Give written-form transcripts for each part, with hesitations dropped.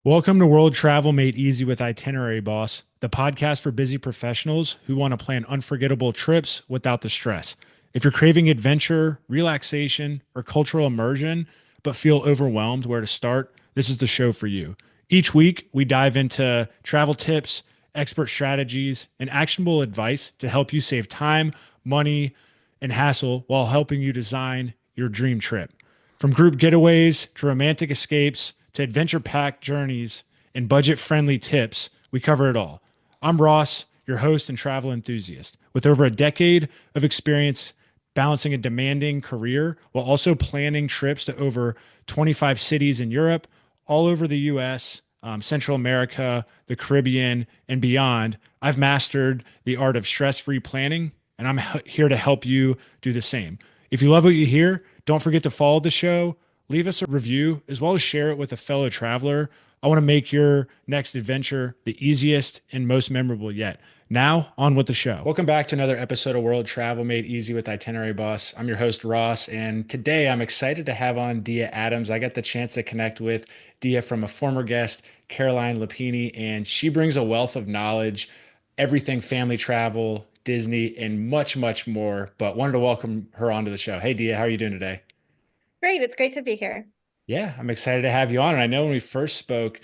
Welcome to World Travel Made Easy with Itinerary Boss, the podcast for busy professionals who want to plan unforgettable trips without the stress. If you're craving adventure, relaxation, or cultural immersion, but feel overwhelmed where to start, this is the show for you. Each week, we dive into travel tips, expert strategies, and actionable advice to help you save time, money, and hassle while helping you design your dream trip. From group getaways to romantic escapes to adventure packed journeys and budget friendly tips, we cover it all. I'm Ross, your host and travel enthusiast, with over a decade of experience balancing a demanding career while also planning trips to over 25 cities in Europe, all over the US, Central America, the Caribbean, and beyond. I've mastered the art of stress free planning, and I'm here to help you do the same. If you love what you hear, don't forget to follow the show, leave us a review, as well as share it with a fellow traveler. I want to make your next adventure the easiest and most memorable yet. Now, on with the show. Welcome back to another episode of World Travel Made Easy with Itinerary Boss. I'm your host, Ross, and today I'm excited to have on Dia Adams. I got the chance to connect with Dia from a former guest, Caroline Lapini, and she brings a wealth of knowledge, everything family travel, Disney, and much, much more. But wanted to welcome her onto the show. Hey, Dia, how are you doing today? Great, it's great to be here. Yeah, I'm excited to have you on. And I know when we first spoke,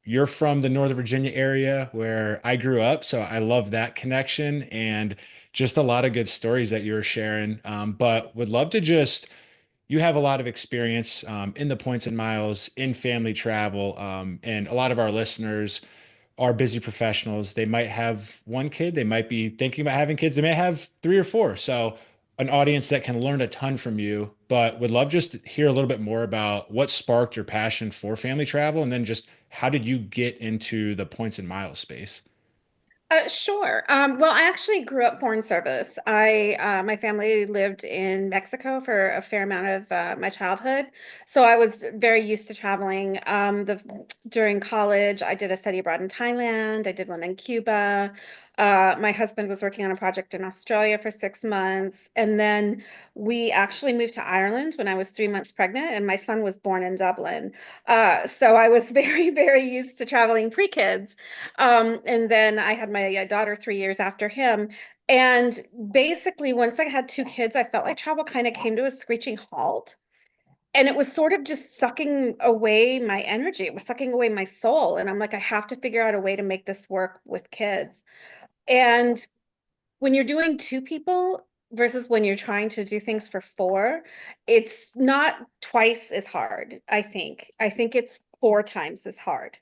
you're from the Northern Virginia area where I grew up. So I love that connection and just a lot of good stories that you were sharing. But would love to just, you have a lot of experience in the points and miles in family travel. And a lot of our listeners are busy professionals. They might have one kid, they might be thinking about having kids, they may have three or four. So, an audience that can learn a ton from you, but would love just to hear a little bit more about what sparked your passion for family travel and then just how did you get into the points and miles space? Sure. Well, I actually grew up foreign service. My family lived in Mexico for a fair amount of my childhood, so I was very used to traveling. During college, I did a study abroad in Thailand. I did one in Cuba. My husband was working on a project in Australia for 6 months, and then we actually moved to Ireland when I was 3 months pregnant, and my son was born in Dublin. So I was very, very used to traveling pre-kids. And then I had my daughter 3 years after him. And basically, once I had two kids, I felt like travel kind of came to a screeching halt. And it was sort of just sucking away my energy. It was sucking away my soul. And I'm like, I have to figure out a way to make this work with kids. And when you're doing two people versus when you're trying to do things for four, it's not twice as hard, I think. I think it's four times as hard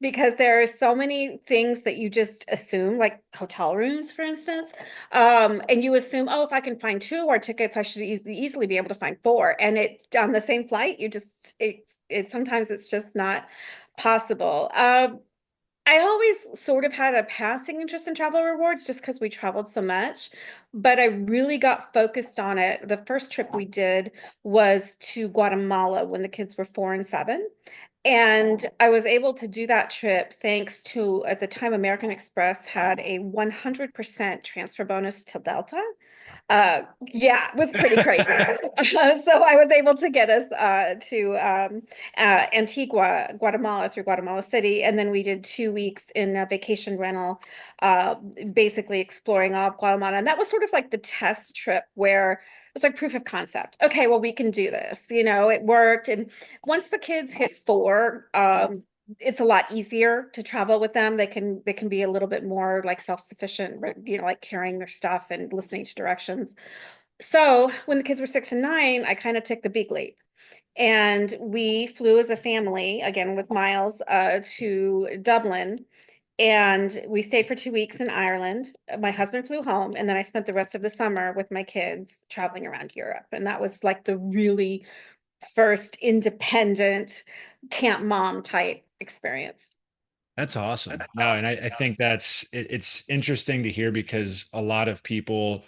because there are so many things that you just assume, like hotel rooms, for instance. And you assume, oh, if I can find 2 hour tickets, I should easily be able to find four. And it on the same flight, it sometimes it's just not possible. I always sort of had a passing interest in travel rewards just because we traveled so much, but I really got focused on it. The first trip we did was to Guatemala when the kids were 4 and 7. And I was able to do that trip thanks to, at the time, American Express had a 100% transfer bonus to Delta. Yeah, it was pretty crazy. So I was able to get us to Antigua, Guatemala through Guatemala City. And then we did 2 weeks in a vacation rental, uh, basically exploring all of Guatemala. And that was sort of like the test trip where it was like proof of concept. Okay, well, we can do this. It worked. And once the kids hit four, it's a lot easier to travel with them. They can be a little bit more like self-sufficient, like carrying their stuff and listening to directions. So when the kids were 6 and 9, I kind of took the big leap. And we flew as a family, again with Miles, to Dublin. And we stayed for 2 weeks in Ireland. My husband flew home, and then I spent the rest of the summer with my kids traveling around Europe. And that was like the really first independent camp mom type experience. That's awesome. No, and I think it's interesting to hear because a lot of people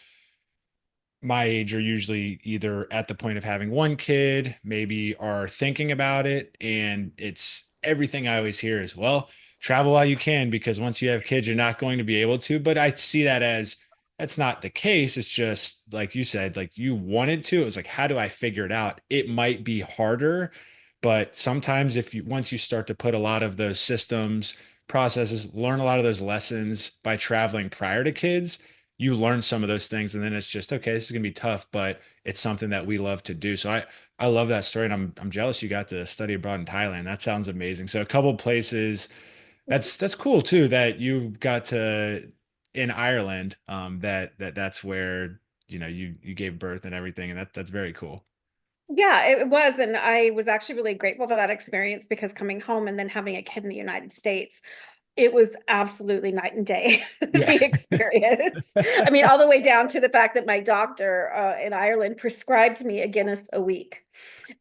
my age are usually either at the point of having one kid, maybe are thinking about it. And it's everything I always hear is, well, travel while you can, because once you have kids, you're not going to be able to. But I see that as that's not the case. It's just like you said, like you wanted to. It was like, how do I figure it out? It might be harder, But sometimes if you once you start to put a lot of those systems, processes, learn a lot of those lessons by traveling prior to kids, you learn some of those things and then it's just okay, this is gonna be tough, but it's something that we love to do. So I love that story and I'm jealous you got to study abroad in Thailand. That sounds amazing. So a couple places that's cool too that you got to in Ireland that's where you gave birth and everything and that's very cool. Yeah, it was. And I was actually really grateful for that experience because coming home and then having a kid in the United States, it was absolutely night and day, Yeah. the experience. I mean, all the way down to the fact that my doctor in Ireland prescribed me a Guinness a week.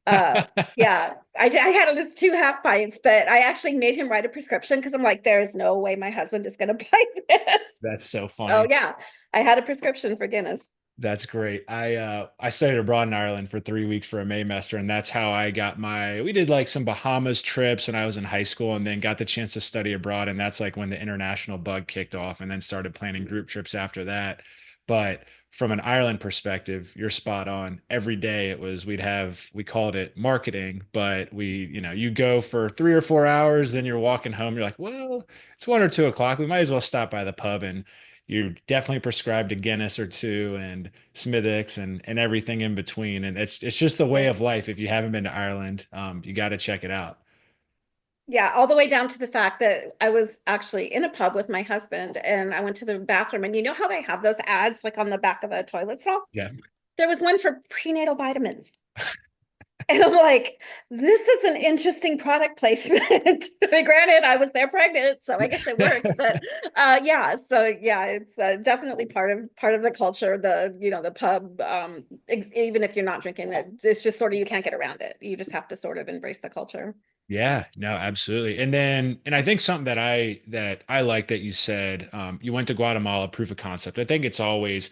Uh, yeah, I had at least 2 half pints, but I actually made him write a prescription because I'm like, there's no way my husband is going to buy this. That's so Oh, funny. yeah, I had a prescription for Guinness. That's great. I studied abroad in Ireland for 3 weeks for a Maymester, and that's how I got my. We did like some Bahamas trips when I was in high school, and then got the chance to study abroad, and that's like when the international bug kicked off, and then started planning group trips after that. But from an Ireland perspective, you're spot on. Every day it was we called it marketing, but you go for 3 or 4 hours, then you're walking home, you're like, well, it's 1 or 2 o'clock. We might as well stop by the pub and you're definitely prescribed a Guinness or two and Smithwick's and everything in between. And it's just the way Yeah. of life. If you haven't been to Ireland, you got to check it out. Yeah, all the way down to the fact that I was actually in a pub with my husband and I went to the bathroom and you know how they have those ads like on the back of a toilet stall? Yeah. There was one for prenatal vitamins. And I'm like, this is an interesting product placement. I mean, granted, I was there pregnant, so I guess it worked. But yeah, so yeah, it's definitely part of the culture. The pub. Even if you're not drinking it, it's just sort of you can't get around it. You just have to sort of embrace the culture. Yeah, no, absolutely. And I think something that I like that you said, you went to Guatemala, proof of concept. I think it's always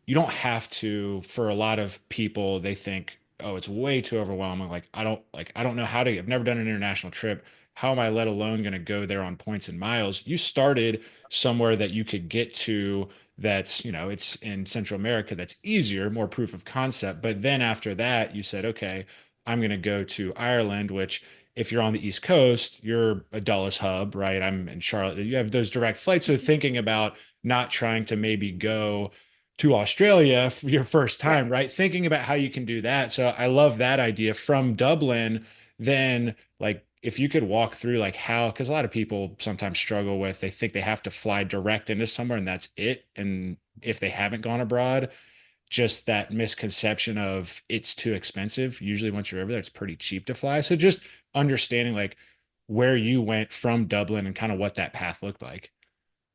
you don't have to, for a lot of people, they think, oh, it's way too overwhelming. Like I don't know how to, I've never done an international trip. How am I let alone going to go there on points and miles? You started somewhere that you could get to that's it's in Central America that's easier, more proof of concept. But then after that, you said, okay, I'm going to go to Ireland, which if you're on the East Coast, you're a Dulles hub, right? I'm in Charlotte. You have those direct flights. So thinking about not trying to maybe go to Australia for your first time, Right. right? Thinking about how you can do that. So I love that idea from Dublin. Then, like, if you could walk through, like, how, because a lot of people sometimes struggle with, they think they have to fly direct into somewhere and that's it. And if they haven't gone abroad, just that misconception of it's too expensive. Usually, once you're over there, it's pretty cheap to fly. So just understanding like where you went from Dublin and kind of what that path looked like.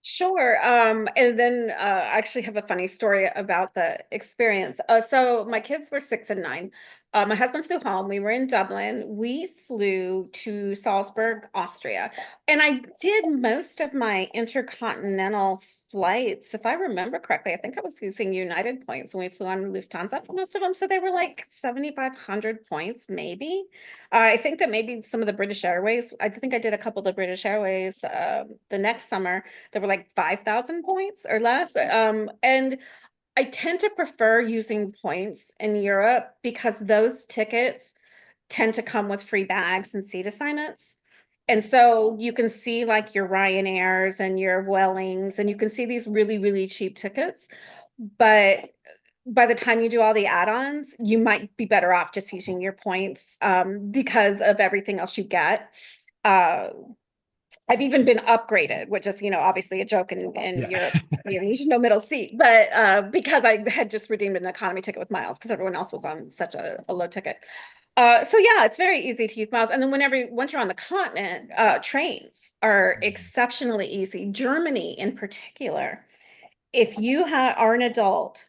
Sure. And then I actually have a funny story about the experience. So my kids were 6 and 9. My husband flew home. We were in Dublin. We flew to Salzburg, Austria. And I did most of my intercontinental flights, if I remember correctly. I think I was using United points when we flew on Lufthansa for most of them. So they were like 7,500 points, maybe. I think that maybe some of the British Airways, I think I did a couple of the British Airways the next summer. There were like 5,000 points or less. And I tend to prefer using points in Europe because those tickets tend to come with free bags and seat assignments. And so you can see like your Ryanairs and your Wellings, and you can see these really, really cheap tickets. But by the time you do all the add-ons, you might be better off just using your points because of everything else you get. Uh, I've even been upgraded, which is, obviously a joke in Yeah. Europe. You should know middle seat, but because I had just redeemed an economy ticket with miles because everyone else was on such a low ticket. So yeah, it's very easy to use miles. And then once you're on the continent, trains are exceptionally easy. Germany in particular, if you are an adult,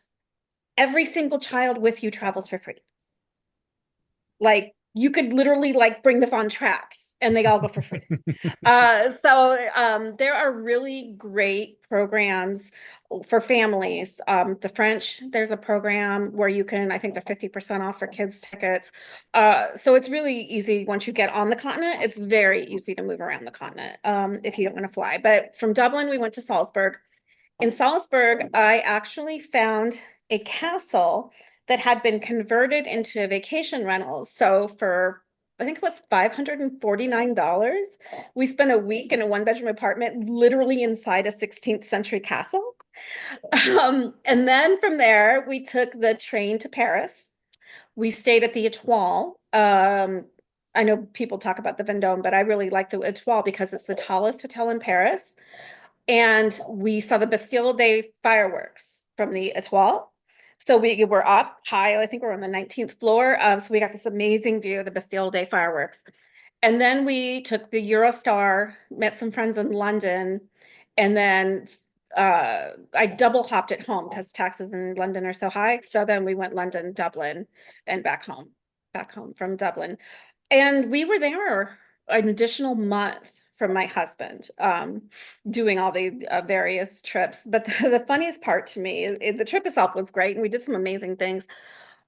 every single child with you travels for free. Like you could literally like bring the fun traps and they all go for free. So there are really great programs for families. The French, there's a program where you can, I think they're 50% off for kids' tickets. So it's really easy once you get on the continent. It's very easy to move around the continent if you don't want to fly. But from Dublin, we went to Salzburg. In Salzburg, I actually found a castle that had been converted into vacation rentals. So for I think it was $549. We spent a week in a one-bedroom apartment, literally inside a 16th century castle. And then from there, we took the train to Paris. We stayed at the Etoile. I know people talk about the Vendôme, but I really like the Etoile because it's the tallest hotel in Paris. And we saw the Bastille Day fireworks from the Etoile. So we were up high. I think we're on the 19th floor. So we got this amazing view of the Bastille Day fireworks. And then we took the Eurostar, met some friends in London, and then I double hopped at home because taxes in London are so high. So then we went London, Dublin, and back home from Dublin. And we were there an additional month from my husband, doing all the various trips. But the funniest part to me is the trip itself was great, and we did some amazing things.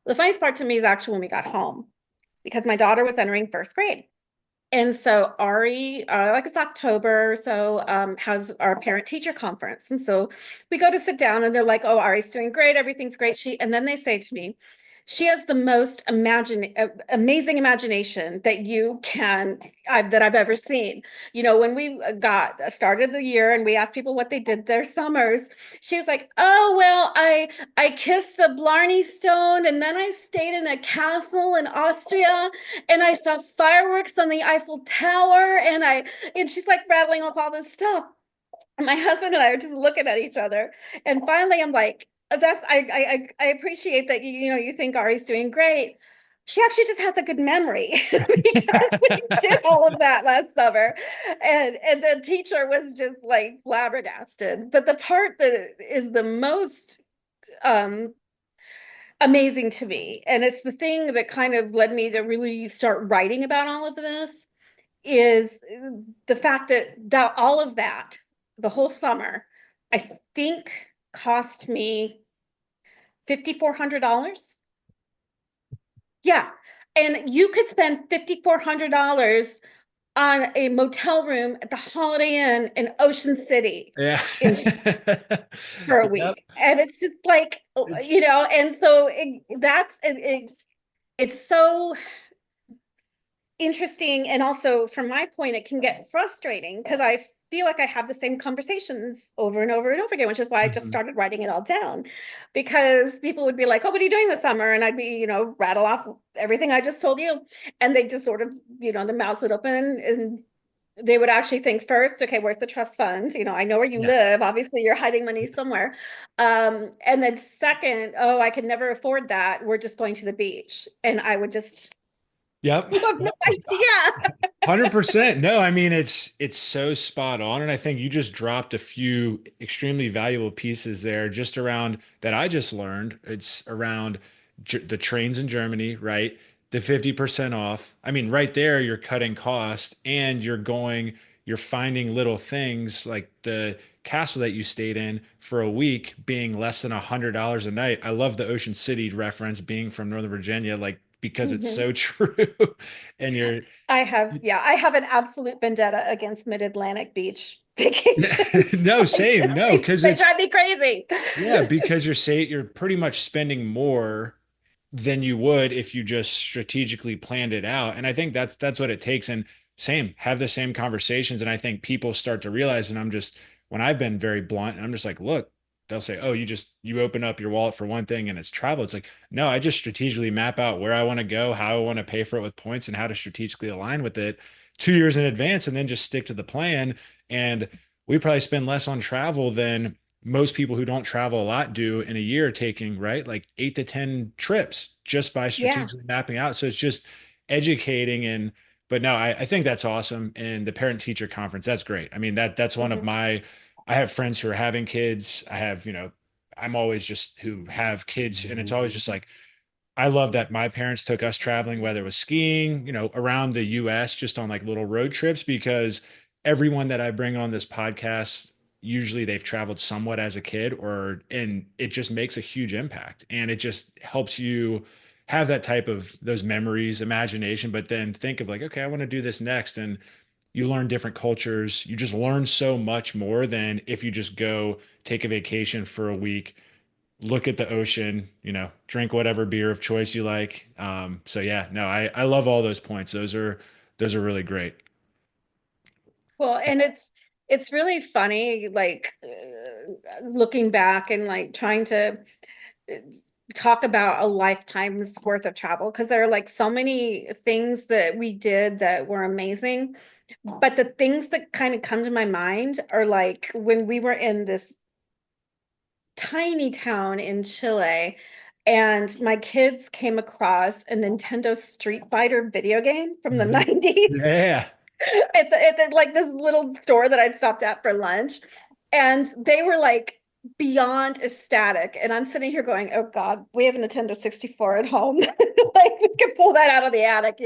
The funniest part to me is actually when we got home, because my daughter was entering first grade. And so Ari, like it's October, so has our parent teacher conference. And so we go to sit down and they're like, "Oh, Ari's doing great, everything's great." And then they say to me, "She has the most amazing imagination that that I've ever seen." When we got started the year and we asked people what they did their summers, she was like, "Oh, well, I kissed the Blarney Stone, and then I stayed in a castle in Austria, and I saw fireworks on the Eiffel Tower, and she's like rattling off all this stuff." And my husband and I are just looking at each other. And finally I'm like, I appreciate that you think Ari's doing great. She actually just has a good memory because we did all of that last summer. And the teacher was just like flabbergasted. But the part that is the most um amazing to me, and it's the thing that kind of led me to really start writing about all of this, is the fact that all of that, the whole summer, I think cost me $5,400. Yeah. And you could spend $5,400 on a motel room at the Holiday Inn in Ocean City Yeah. in for a Yep. week. And it's just like, It's and so it's so interesting. And also from my point, it can get frustrating because I feel like I have the same conversations over and over and over again, which is why I just Mhm. started writing it all down, because people would be like, "Oh, what are you doing this summer?" And I'd be, rattle off everything I just told you. And they just sort of, the mouths would open, and they would actually think first, okay, where's the trust fund? I know where you Yeah. live. Obviously, you're hiding money somewhere. And then second, oh, I can never afford that. We're just going to the beach. And I would just, Yep. you have no idea. 100%. No, I mean it's so spot on, and I think you just dropped a few extremely valuable pieces there just around that I just learned. It's around the trains in Germany, right? The 50% off. I mean, right there you're cutting cost and you're finding little things like the castle that you stayed in for a week being less than $100 a night. I love the Ocean City reference being from Northern Virginia, like because it's Mhm. so true. And you're I have an absolute vendetta against Mid-Atlantic beach vacations. no, same. No, because They it's drive me crazy. yeah, because you're pretty much spending more than you would if you just strategically planned it out. And I think that's what it takes. And same, have the same conversations. And I think people start to realize, and I'm just when I've been very blunt, and I'm just like, look, they'll say, oh, you open up your wallet for one thing and it's travel. It's like, no, I just strategically map out where I want to go, how I want to pay for it with points, and how to strategically align with it 2 years in advance, and then just stick to the plan. And we probably spend less on travel than most people who don't travel a lot do in a year, taking right like 8 to 10 trips just by Yeah. strategically mapping out. So it's just educating. And but no, I think that's awesome. And the parent teacher conference, that's great. I mean, that's one of Mhm. my I have friends who are having kids. I have, I'm always just who have kids, and it's always just like I love that my parents took us traveling, whether it was skiing, around the US, just on like little road trips, because everyone that I bring on this podcast, usually they've traveled somewhat as a kid, and it just makes a huge impact. And it just helps you have that type of those memories, imagination, but then think of like, okay, I want to do this next. And you learn different cultures. You just learn so much more than if you just go take a vacation for a week, look at the ocean, drink whatever beer of choice you like. So yeah, no, I love all those points. Those are really great. Well, and it's really funny, like looking back and like trying to uh, talk about a lifetime's worth of travel because there are like so many things that we did that were amazing. But the things that kind of come to my mind are like when we were in this tiny town in Chile, and my kids came across a Nintendo Street Fighter video game from the Mhm. 90s Yeah. like this little store that I'd stopped at for lunch. And they were like beyond ecstatic. And I'm sitting here going, oh God, we have a Nintendo 64 at home. Like we could pull that out of the attic.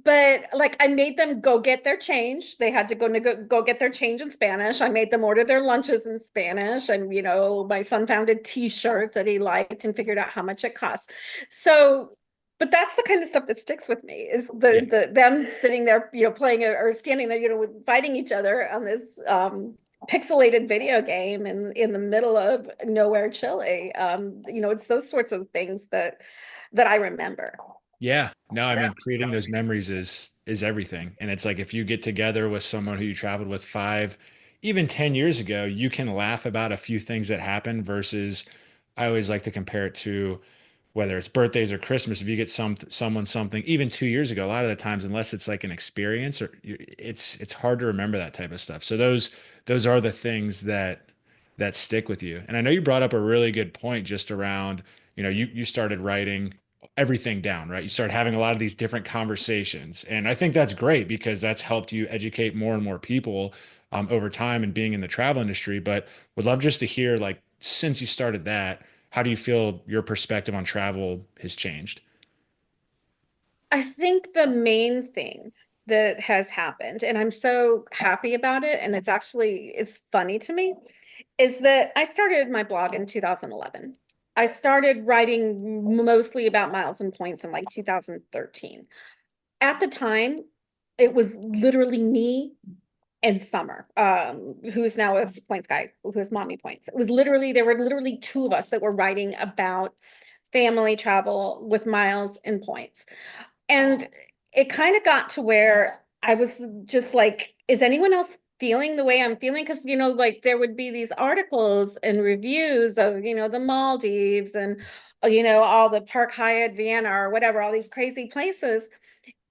But like I made them go get their change. They had to go get their change in Spanish. I made them order their lunches in Spanish. And my son found a t-shirt that he liked and figured out how much it cost. So but that's the kind of stuff that sticks with me is Yeah. the them sitting there, playing or standing there, fighting each other on this pixelated video game in the middle of nowhere Chile. It's those sorts of things that I remember. Yeah. No, I mean, creating those memories is everything. And it's like if you get together with someone who you traveled with 5, even 10 years ago, you can laugh about a few things that happened versus I always like to compare it to whether it's birthdays or Christmas. If you get someone something even 2 years ago, a lot of the times, unless it's like an experience or it's hard to remember that type of stuff. So those are the things that stick with you. And I know you brought up a really good point just around, you started writing everything down, right? You start having a lot of these different conversations. And I think that's great because that's helped you educate more and more people over time and being in the travel industry. But would love just to hear, like, since you started that, how do you feel your perspective on travel has changed? I think the main thing that has happened, and I'm so happy about it, and it's funny to me, is that I started my blog in 2011. I started writing mostly about miles and points in like 2013. At the time, it was literally me and Summer, who's now with Points Guy, who's Mommy Points. There were literally two of us that were writing about family travel with miles and points. And it kind of got to where I was just like, is anyone else feeling the way I'm feeling? Because, like there would be these articles and reviews of, the Maldives and, all the Park Hyatt, Vienna, or whatever, all these crazy places.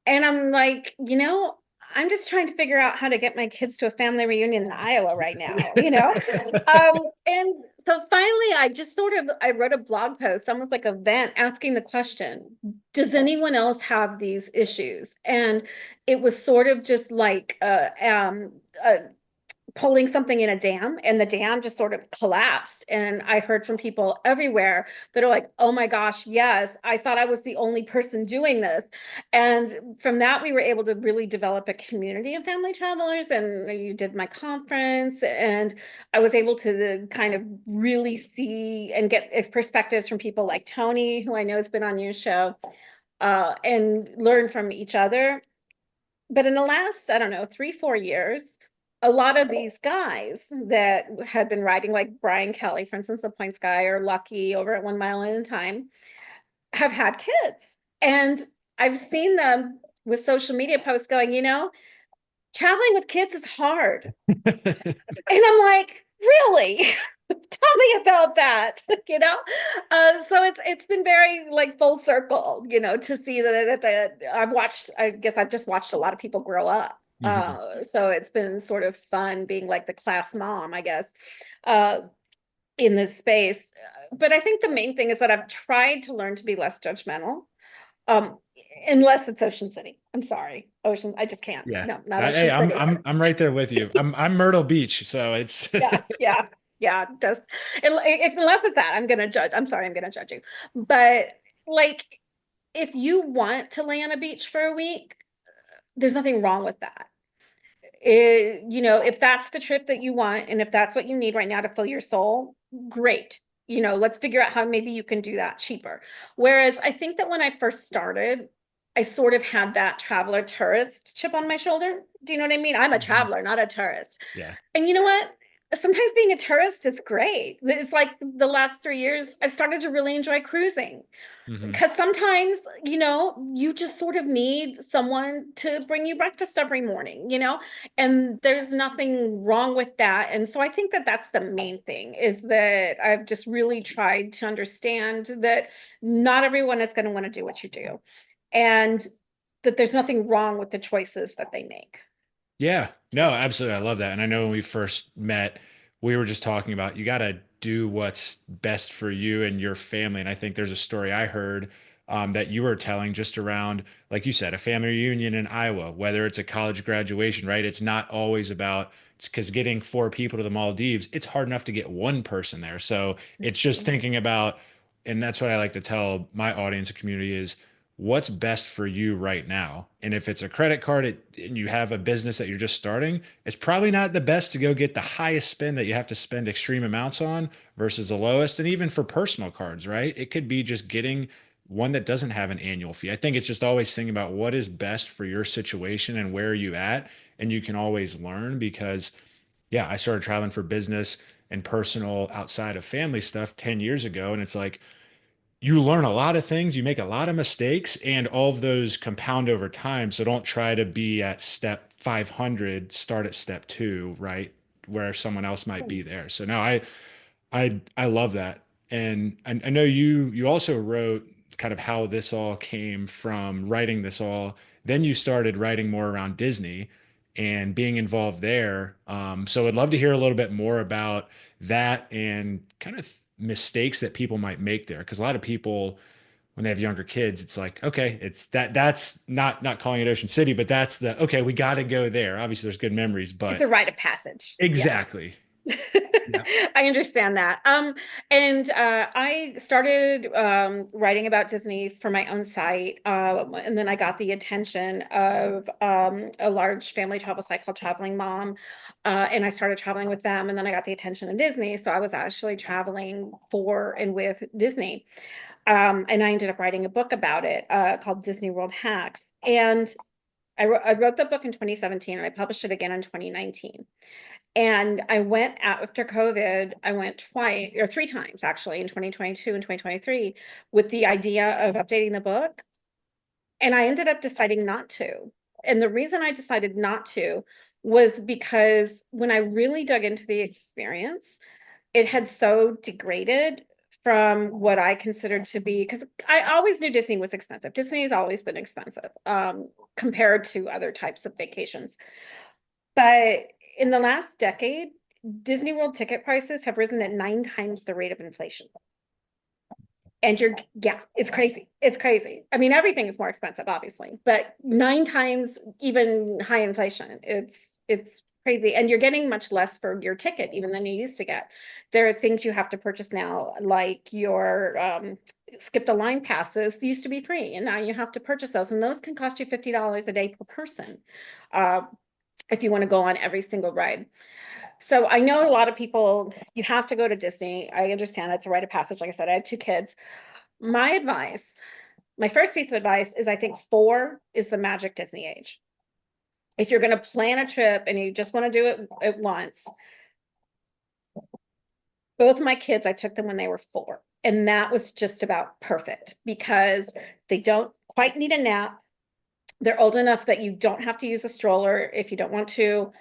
And I'm like, I'm just trying to figure out how to get my kids to a family reunion in Iowa right now. And so finally I wrote a blog post, almost like a vent, asking the question, does anyone else have these issues? And it was sort of just like pulling something in a dam, and the dam just sort of collapsed. And I heard from people everywhere that are like, oh my gosh, yes, I thought I was the only person doing this. And from that, we were able to really develop a community of family travelers. And you did my conference, and I was able to kind of really see and get perspectives from people like Tony, who I know has been on your show, and learn from each other. But in the last, I don't know, 3, 4 years, a lot of these guys that had been riding, like Brian Kelly, for instance, the Points Guy, or Lucky over at 1 Mile at a Time, have had kids. And I've seen them with social media posts going, traveling with kids is hard. And I'm like, really? Tell me about that. So it's been very like full circle, to see that I guess I've just watched a lot of people grow up. Mhm. So it's been sort of fun being like the class mom, I guess, uh, in this space. But I think the main thing is that I've tried to learn to be less judgmental. Um, Unless it's Ocean City. I'm sorry. I just can't. Yeah. No, not Hey, Ocean I'm City. I'm I'm right there with you. I'm Myrtle Beach, so it's Yeah, yeah, yeah. Just unless it's that, I'm gonna judge. I'm sorry, I'm gonna judge you. But like, if you want to lay on a beach for a week, there's nothing wrong with that. If that's the trip that you want, and if that's what you need right now to fill your soul, great. Let's figure out how maybe you can do that cheaper. Whereas I think that when I first started, I sort of had that traveler tourist chip on my shoulder. Do you know what I mean? I'm a Mhm. traveler, not a tourist. Yeah. And you know what? sometimes being a tourist is great. It's like the last 3 years, I've started to really enjoy cruising Hmm. because sometimes, you just sort of need someone to bring you breakfast every morning, and there's nothing wrong with that. And so I think that that's the main thing is that I've just really tried to understand that not everyone is going to want to do what you do, and that there's nothing wrong with the choices that they make. Yeah, no, absolutely. I love that. And I know when we first met, we were just talking about you got to do what's best for you and your family. And I think there's a story I heard that you were telling just around, like you said, a family reunion in Iowa, whether it's a college graduation, right? It's not always about, it's because getting four people to the Maldives, it's hard enough to get one person there. So it's just thinking about, and that's what I like to tell my audience and community is, what's best for you right now. And if it's a credit card and you have a business that you're just starting, it's probably not the best to go get the highest spend that you have to spend extreme amounts on versus the lowest. And even for personal cards, right? It could be just getting one that doesn't have an annual fee. I think it's just always thinking about what is best for your situation and where are you at. And you can always learn because, yeah, I started traveling for business and personal outside of family stuff 10 years ago. And it's like, you learn a lot of things, you make a lot of mistakes, and all of those compound over time. So don't try to be at step 500, start at step two, right? Where someone else might be there. So no, I love that. And I know you also wrote kind of how this all came from writing this all. Then you started writing more around Disney and being involved there. So I'd love to hear a little bit more about that and kind of mistakes that people might make there. Because a lot of people, when they have younger kids, it's like, okay, it's that's not calling it Ocean City, but that's the okay, we got to go there. Obviously, there's good memories, It's but a rite of passage. Yeah. exactly. Yeah. I understand that. And I started writing about Disney for my own site, and then I got the attention of a large family travel site called Traveling Mom, and I started traveling with them, and then I got the attention of Disney, so I was actually traveling for and with Disney, and I ended up writing a book about it called Disney World Hacks, and I wrote the book in 2017, and I published it again in 2019. And I went after COVID, I went twice or three times actually in 2022 and 2023 with the idea of updating the book. And I ended up deciding not to. And the reason I decided not to was because when I really dug into the experience, it had so degraded from what I considered to be, because I always knew Disney was expensive. Disney has always been expensive compared to other types of vacations. But in the last decade, Disney World ticket prices have risen at 9 times the rate of inflation. And yeah, it's crazy. It's crazy. I mean, everything is more expensive, obviously, but 9 times even high inflation. It's crazy. And you're getting much less for your ticket even than you used to get. There are things you have to purchase now, like your skip the line passes used to be free, and now you have to purchase those, and those can cost you $50 a day per person. Uh, if you want to go on every single ride. So I know a lot of people, you have to go to Disney. I understand it's a rite of passage. Like I said, I have two kids. My advice, my first piece of advice is I think 4 is the magic Disney age. If you're going to plan a trip and you just want to do it at once, both my kids, I took them when they were 4. And that was just about perfect because they don't quite need a nap. They're old enough that you don't have to use a stroller if you don't want to.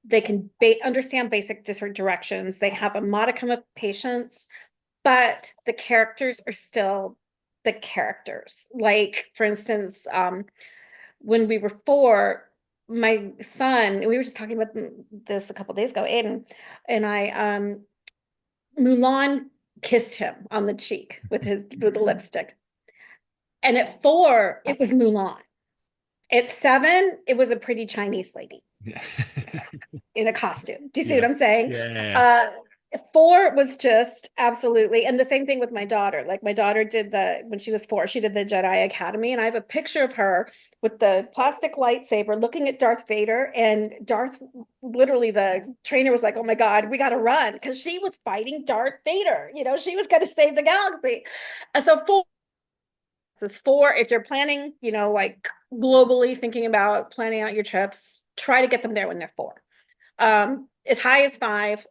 They can understand basic directions. They have a modicum of patience, but the characters are still the characters. Like, for instance, when we were 4, my son, we were just talking about this a couple days ago, Aiden, and Mulan kissed him on the cheek with the lipstick. And at 4, it was Mulan. At 7, it was a pretty Chinese lady Yeah. in a costume. Do you see what Yeah. I'm saying? Yeah. Uh, 4 was just absolutely, and the same thing with my daughter. Like my daughter did when she was 4, she did the Jedi Academy, and I have a picture of her with the plastic lightsaber looking at Darth Vader, and literally the trainer was like, "Oh my God, we got to run," because she was fighting Darth Vader. She was going to save the galaxy. And so 4 is 4. If you're planning, like globally thinking about planning out your trips, try to get them there when they're 4. As high as 5,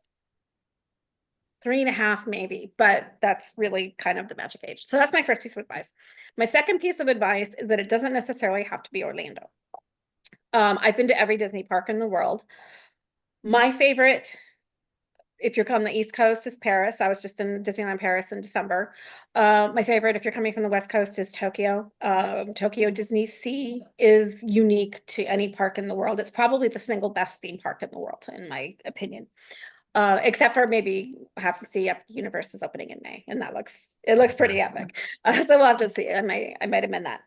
3.5 maybe, but that's really kind of the magic age. So that's my first piece of advice. My second piece of advice is that it doesn't necessarily have to be Orlando. I've been to every Disney park in the world. My favorite, if you're on the East Coast, is Paris. I was just in Disneyland Paris in December. My favorite, if you're coming from the West Coast, is Tokyo. Tokyo Disney Sea is unique to any park in the world. It's probably the single best theme park in the world, in my opinion. Except for maybe have to see Epic Universe is opening in May, and it looks pretty epic. So we'll have to see. I might amend that.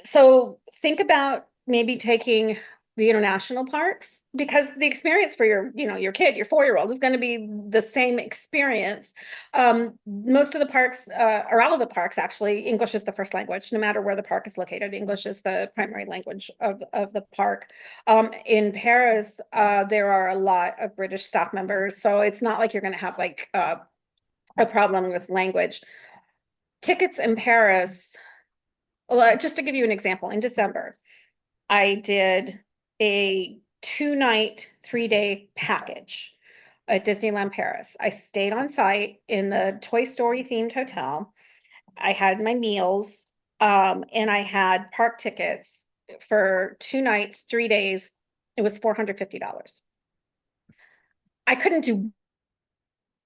So think about maybe taking the international parks, because the experience for your kid, your 4-year-old, is going to be the same experience. Most of the parks, or all of the parks, actually, English is the first language, no matter where the park is located. English is the primary language of the park. In Paris, there are a lot of British staff members, so it's not like you're going to have like a problem with language. Tickets in Paris, well, just to give you an example, in December, I did a 2-night, 3-day package at Disneyland Paris. I stayed on site in the Toy Story themed hotel. I had my meals, and I had park tickets for 2 nights, 3 days. It was $450. I couldn't do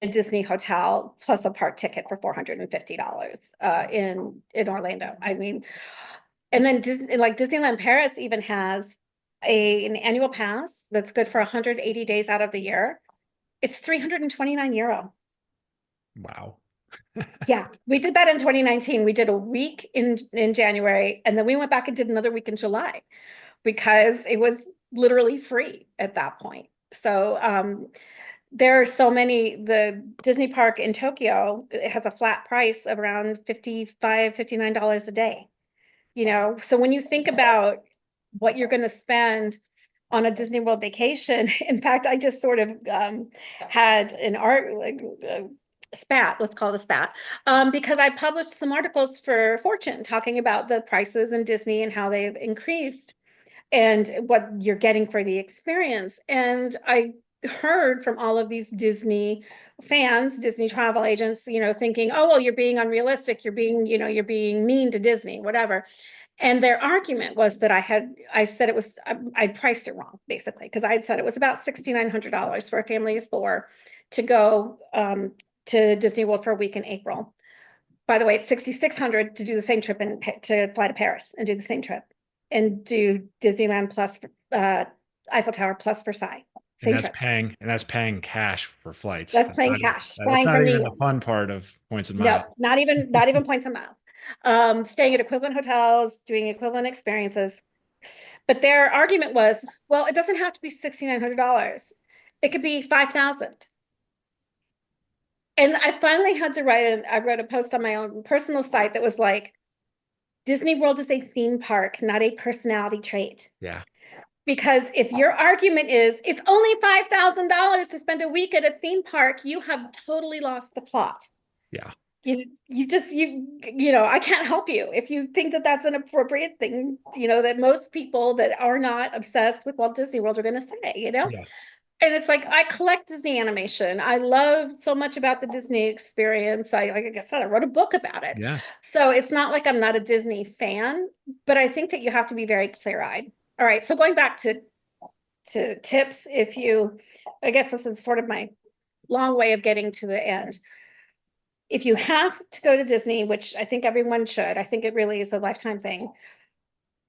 a Disney hotel plus a park ticket for $450 in Orlando. I mean, and then Disneyland Paris even has an annual pass that's good for 180 days out of the year. It's €329. Wow. Yeah, we did that in 2019. We did a week in January, and then we went back and did another week in July because it was literally free at that point. So there are so many. The Disney park in Tokyo, it has a flat price of around $59 a day. So when you think about what you're going to spend on a Disney World vacation, in fact, I just sort of had an art like spat, let's call it a spat, because I published some articles for Fortune talking about the prices in Disney and how they've increased and what you're getting for the experience. And I heard from all of these Disney fans, Disney travel agents, thinking, oh, well, you're being unrealistic, you're being mean to Disney, whatever. And their argument was that I said I priced it wrong, basically, because I had said it was about $6,900 for a family of 4 to go to Disney World for a week in April. By the way, it's $6,600 to do the same trip and to fly to Paris and do the same trip and do Disneyland plus Eiffel Tower plus Versailles. Same trip. That's paying cash for flights. That's paying cash, That's flying not from New even York. the fun part of points and No, miles. not even points and miles. Staying at equivalent hotels, doing equivalent experiences. But their argument was, well, it doesn't have to be $6,900. It could be $5,000. And I finally had to I wrote a post on my own personal site that was like, Disney World is a theme park, not a personality trait. Yeah. Because if your argument is it's only $5,000 to spend a week at a theme park, you have totally lost the plot. Yeah. I can't help you if you think that that's an appropriate thing, that most people that are not obsessed with Walt Disney World are going to say, Yeah. And it's like, I collect Disney animation. I love so much about the Disney experience. Like I said, I wrote a book about it. Yeah. So it's not like I'm not a Disney fan, but I think that you have to be very clear-eyed. All right. So going back to tips, I guess this is sort of my long way of getting to the end. If you have to go to Disney, which I think everyone should, I think it really is a lifetime thing,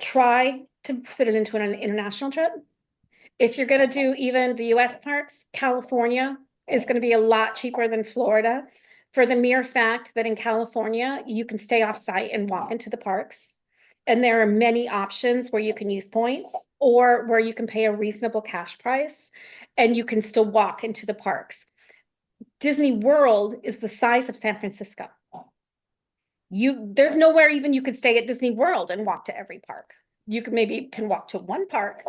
try to fit it into an international trip. If you're going to do even the US parks, California is going to be a lot cheaper than Florida, for the mere fact that in California, you can stay off site and walk into the parks. And there are many options where you can use points or where you can pay a reasonable cash price and you can still walk into the parks. Disney World is the size of San Francisco. There's nowhere even you could stay at Disney World and walk to every park. You can walk to one park,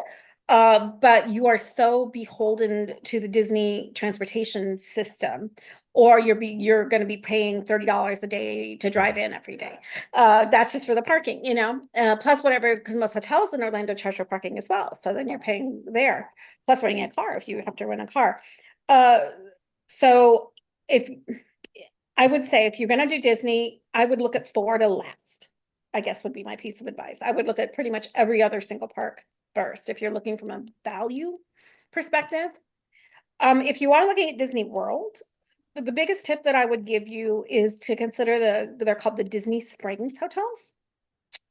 but you are so beholden to the Disney transportation system, or you're going to be paying $30 a day to drive in every day. That's just for the parking, plus whatever, because most hotels in Orlando charge for parking as well. So then you're paying there, plus renting a car if you have to rent a car. So if I would say if you're going to do Disney, I would look at Florida last, I guess would be my piece of advice. I would look at pretty much every other single park first if you're looking from a value perspective. If you are looking at Disney World, the biggest tip that I would give you is to consider they're called the Disney Springs hotels.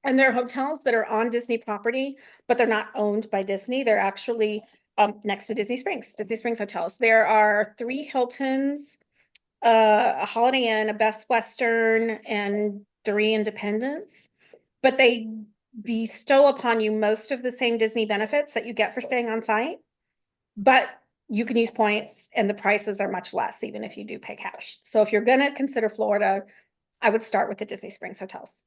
And they're hotels that are on Disney property, but they're not owned by Disney. They're actually next to Disney Springs hotels. There are three Hiltons, a Holiday Inn, a Best Western, and three Independents. But they bestow upon you most of the same Disney benefits that you get for staying on site. But you can use points and the prices are much less, even if you do pay cash. So if you're going to consider Florida, I would start with the Disney Springs hotels.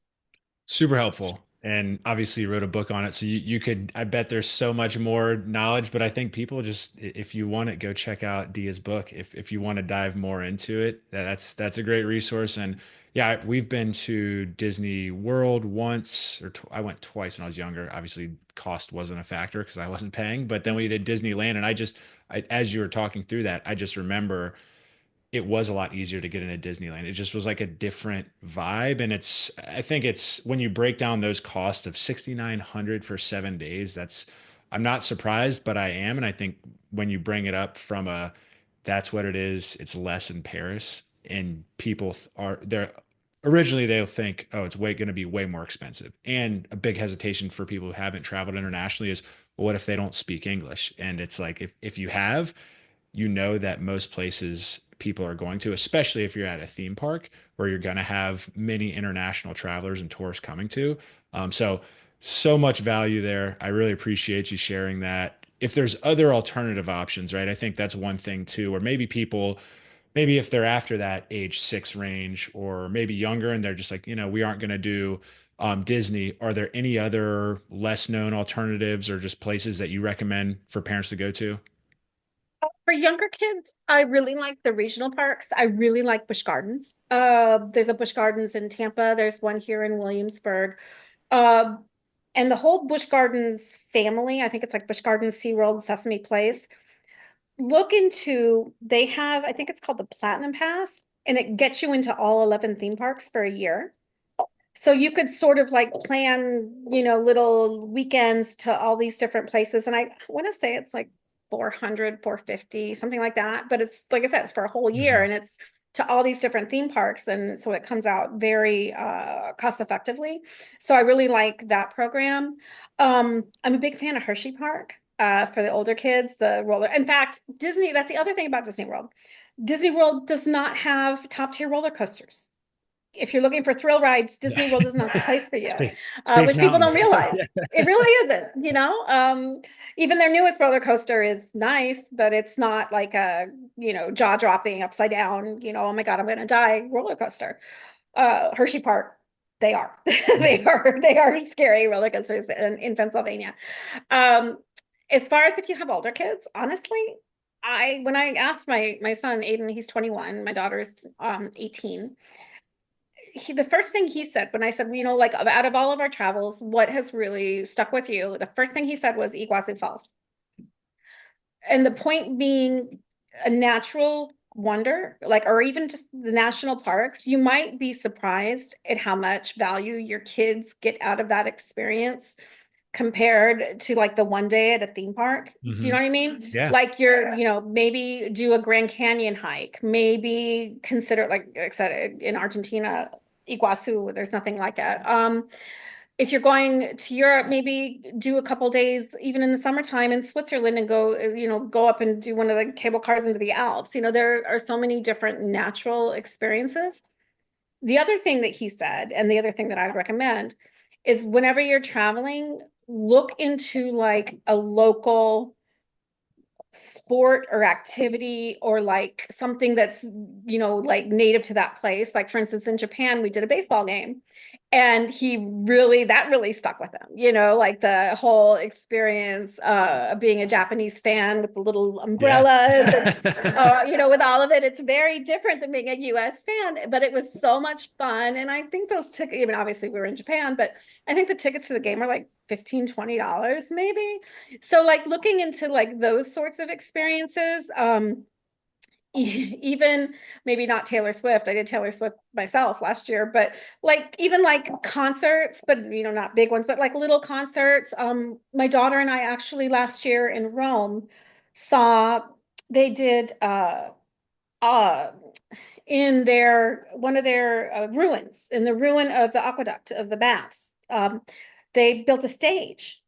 Super helpful. And obviously you wrote a book on it. So you could, I bet there's so much more knowledge, but I think people just, if you want it, go check out Dia's book. If you want to dive more into it, that's a great resource. And yeah, we've been to Disney World once, or I went twice when I was younger. Obviously cost wasn't a factor because I wasn't paying, but then we did Disneyland and as you were talking through that, I just remember it was a lot easier to get into Disneyland. It just was like a different vibe. And I think it's when you break down those costs of 6,900 for 7 days, I'm not surprised, but I am. And I think when you bring it up from that's what it is, it's less in Paris. And people they're originally they'll think, oh, it's going to be way more expensive. And a big hesitation for people who haven't traveled internationally is, well, what if they don't speak English? And it's like, if you have, you know that most places people are going to, especially if you're at a theme park where you're going to have many international travelers and tourists coming to. So much value there. I really appreciate you sharing that. If there's other alternative options, right? I think that's one thing too, where maybe people, maybe if they're after that age 6 range or maybe younger and they're just like, we aren't going to do Disney. Are there any other less known alternatives or just places that you recommend for parents to go to? For younger kids, I really like the regional parks. I really like Busch Gardens. There's a Busch Gardens in Tampa. There's one here in Williamsburg. Uh, and the whole Busch Gardens family, I think it's like Busch Gardens, SeaWorld, Sesame Place. Look into, they have, I think it's called the Platinum Pass, and it gets you into all 11 theme parks for a year. So you could sort of like plan, little weekends to all these different places. And I want to say it's like 400, 450, something like that. But it's like I said, it's for a whole year Mhm. and it's to all these different theme parks. And so it comes out very cost effectively. So I really like that program. I'm a big fan of Hershey Park for the older kids, the roller. In fact, Disney, that's the other thing about Disney World. Disney World does not have top tier roller coasters. If you're looking for thrill rides, Disney World is not the place for you, Space which people Mountain. don't realize. Yeah. It really isn't. Even their newest roller coaster is nice, but it's not like a, jaw dropping upside down, oh my God, I'm going to die roller coaster. Hershey Park, they are. They are scary roller coasters in Pennsylvania. Um, as far as if you have older kids, honestly, when I asked my son Aiden, he's 21, my daughter's 18, the first thing he said when I said, like out of all of our travels, what has really stuck with you? The first thing he said was Iguazu Falls. And the point being a natural wonder, like, or even just the national parks, you might be surprised at how much value your kids get out of that experience compared to like the one day at a theme park. Do you Hmm. know what I mean? Yeah. Like maybe do a Grand Canyon hike, maybe consider like I said in Argentina, Iguazu, there's nothing like it. If you're going to Europe, maybe do a couple days, even in the summertime in Switzerland and go up and do one of the cable cars into the Alps. There are so many different natural experiences. The other thing that he said, and the other thing that I would recommend is whenever you're traveling, look into like a local sport or activity or like something that's like native to that place. Like for instance in Japan we did a baseball game and that really stuck with him, like the whole experience of being a Japanese fan with the little Yeah. umbrellas and with all of it. It's very different than being a US fan, but it was so much fun. And I think those tickets, even obviously we were in Japan, but I think the tickets to the game are like $15, $20 maybe. So like looking into like those sorts of experiences, even maybe not Taylor Swift. I did Taylor Swift myself last year, but like even like concerts, but not big ones, but like little concerts. My daughter and I actually last year in Rome saw they did uh in their one of their ruins, in the ruin of the aqueduct of the baths. They built a stage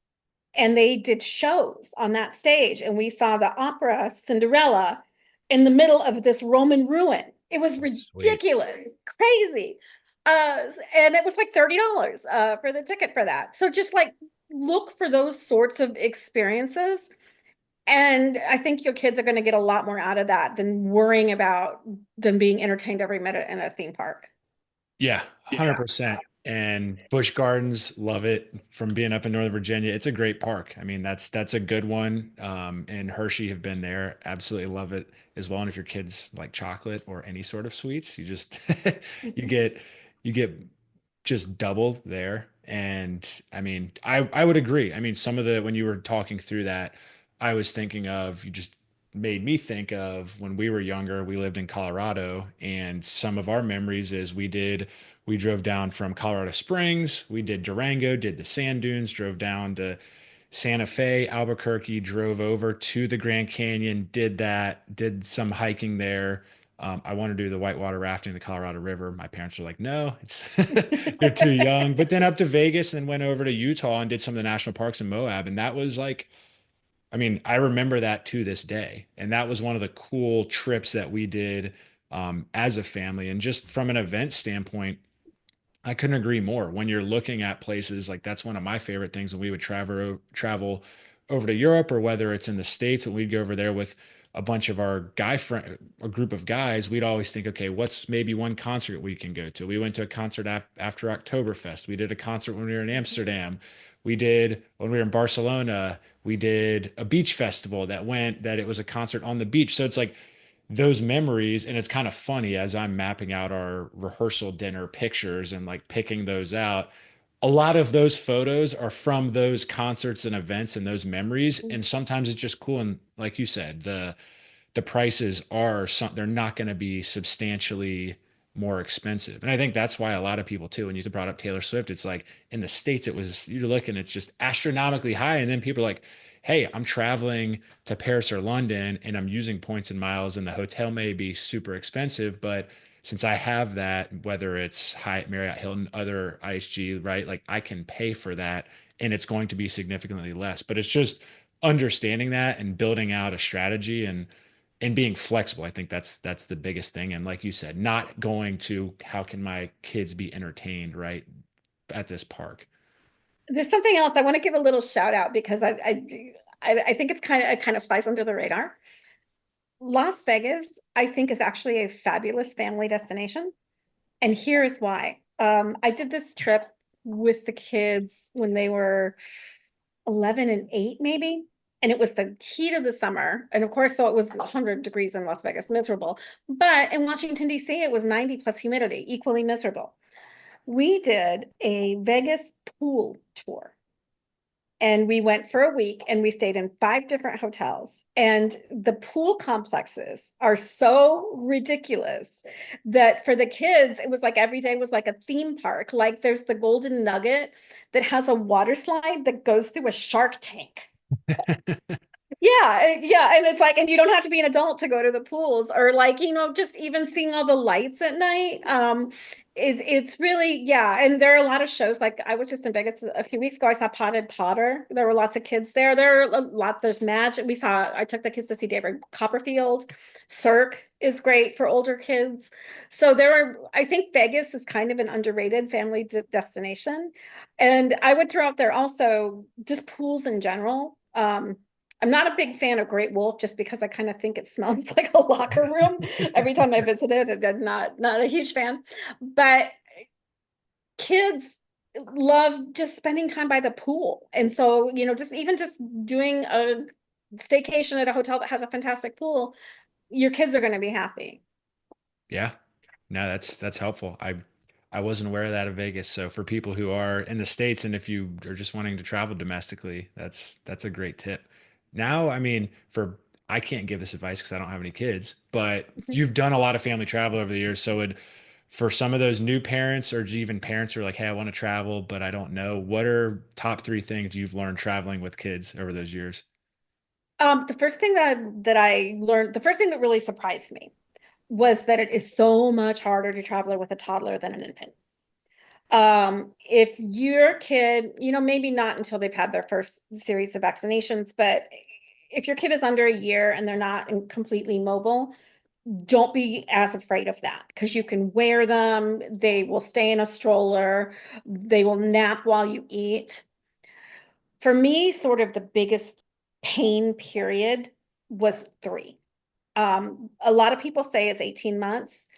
and they did shows on that stage, and we saw the opera Cinderella in the middle of this Roman ruin. It was Sweet. ridiculous, crazy. And it was like $30 for the ticket for that. So just like look for those sorts of experiences. And I think your kids are going to get a lot more out of that than worrying about them being entertained every minute in a theme park. Yeah, 100%. And Busch Gardens, love it. From being up in Northern Virginia, it's a great park. I mean, that's a good one. And Hershey have been there. Absolutely love it as well. And if your kids like chocolate or any sort of sweets, you just you get you get just double there. And I mean, I would agree. I mean, some of the when you were talking through that, I was thinking of you just made me think of when we were younger, we lived in Colorado, and some of our memories is we drove down from Colorado Springs, we did Durango, did the sand dunes, drove down to Santa Fe, Albuquerque, drove over to the Grand Canyon, did that, did some hiking there. I want to do the whitewater rafting in the Colorado River. My parents were like, no, it's you're too young. But then up to Vegas and went over to Utah and did some of the national parks in Moab. And that was like, I mean, I remember that to this day. And that was one of the cool trips that we did as a family. And just from an event standpoint, I couldn't agree more. When you're looking at places like that's one of my favorite things when we would travel over to Europe or whether it's in the States when we'd go over there with a bunch of our guy friend, a group of guys, we'd always think, okay, what's maybe one concert we can go to? We went to a concert after Oktoberfest. We did a concert when we were in Amsterdam. We did when we were in Barcelona. We did a beach festival that it was a concert on the beach. So it's like those memories, and it's kind of funny as I'm mapping out our rehearsal dinner pictures and like picking those out. A lot of those photos are from those concerts and events and those memories, and sometimes it's just cool. And like you said, the prices are they're not going to be substantially more expensive. And I think that's why a lot of people too, when you brought up Taylor Swift, it's like in the States, you're looking, it's just astronomically high. And then people are like, hey, I'm traveling to Paris or London and I'm using points and miles and the hotel may be super expensive, but since I have that, whether it's Hyatt, Marriott, Hilton, other IHG, right? Like I can pay for that and it's going to be significantly less. But it's just understanding that and building out a strategy and being flexible. I think that's the biggest thing. And like you said, not going to how can my kids be entertained, right, at this park. There's something else I want to give a little shout out because I think it kind of flies under the radar. Las Vegas, I think, is actually a fabulous family destination. And here's why. I did this trip with the kids when they were 11 and 8, maybe. And it was the heat of the summer. And of course, so it was 100 degrees in Las Vegas, miserable. But in Washington, D.C., it was 90 plus humidity, equally miserable. We did a Vegas pool tour and we went for a week and we stayed in 5 different hotels, and the pool complexes are so ridiculous that for the kids it was like every day was like a theme park. Like there's the Golden Nugget that has a water slide that goes through a shark tank. Yeah, yeah, and it's like, and you don't have to be an adult to go to the pools, or like, just even seeing all the lights at night. Is it's really, yeah, and there are a lot of shows. Like I was just in Vegas a few weeks ago. I saw Potted Potter. There were lots of kids there. There are a lot. There's magic. I took the kids to see David Copperfield. Cirque is great for older kids. So I think Vegas is kind of an underrated family destination, and I would throw out there also just pools in general. I'm not a big fan of Great Wolf just because I kind of think it smells like a locker room every time I visit it. I'm not a huge fan, but kids love just spending time by the pool. And so, just doing a staycation at a hotel that has a fantastic pool, your kids are going to be happy. Yeah. No, that's helpful. I wasn't aware of that of Vegas. So for people who are in the States and if you are just wanting to travel domestically, that's a great tip. Now, I mean, for I can't give this advice because I don't have any kids, but Mhm. you've done a lot of family travel over the years. So would for some of those new parents or even parents who are like, hey, I want to travel, but I don't know, what are top three things you've learned traveling with kids over those years? The first thing that I learned, the first thing that really surprised me was that it is so much harder to travel with a toddler than an infant. If your kid, maybe not until they've had their first series of vaccinations, but if your kid is under a year and they're not completely mobile, don't be as afraid of that because you can wear them. They will stay in a stroller. They will nap while you eat. For me, sort of the biggest pain period was three. A lot of people say it's 18 months,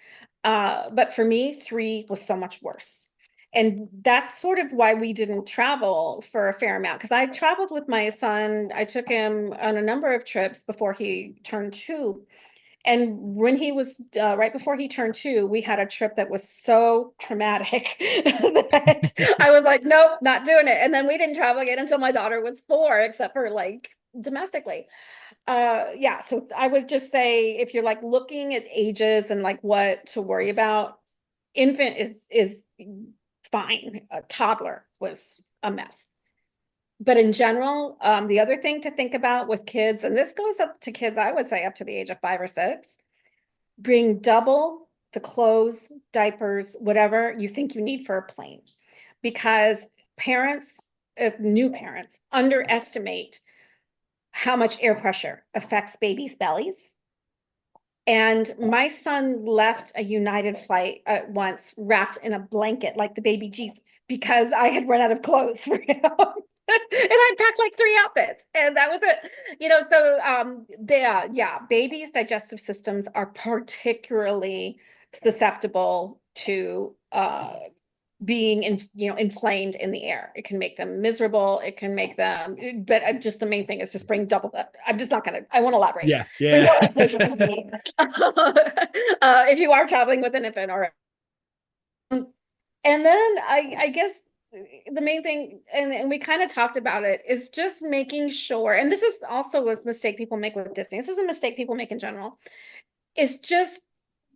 but for me, three was so much worse. And that's sort of why we didn't travel for a fair amount. Because I traveled with my son, I took him on a number of trips before he turned two. And when he was right before he turned two, we had a trip that was so traumatic that I was like, nope, not doing it. And then we didn't travel again until my daughter was four, except for like domestically. Yeah, so I would just say if you're like looking at ages and like what to worry about, infant is fine. A toddler was a mess. But in general, the other thing to think about with kids, and this goes up to kids, I would say up to the age of 5 or 6, bring double the clothes, diapers, whatever you think you need for a plane. Because parents, new parents, underestimate how much air pressure affects babies' bellies. And my son left a United flight at once wrapped in a blanket like the baby Jesus because I had run out of clothes for him. And I packed like three outfits, and that was it. So yeah, babies' digestive systems are particularly susceptible to being inflamed in the air. It can make them miserable. It can make them, but just the main thing is just bring double that. I'm just not gonna. I won't elaborate. Yeah, Bring yeah. double the clothes if you are traveling with an infant, or and then I guess the main thing, and we kind of talked about it, is just making sure. And this is also a mistake people make with Disney. This is a mistake people make in general. Is just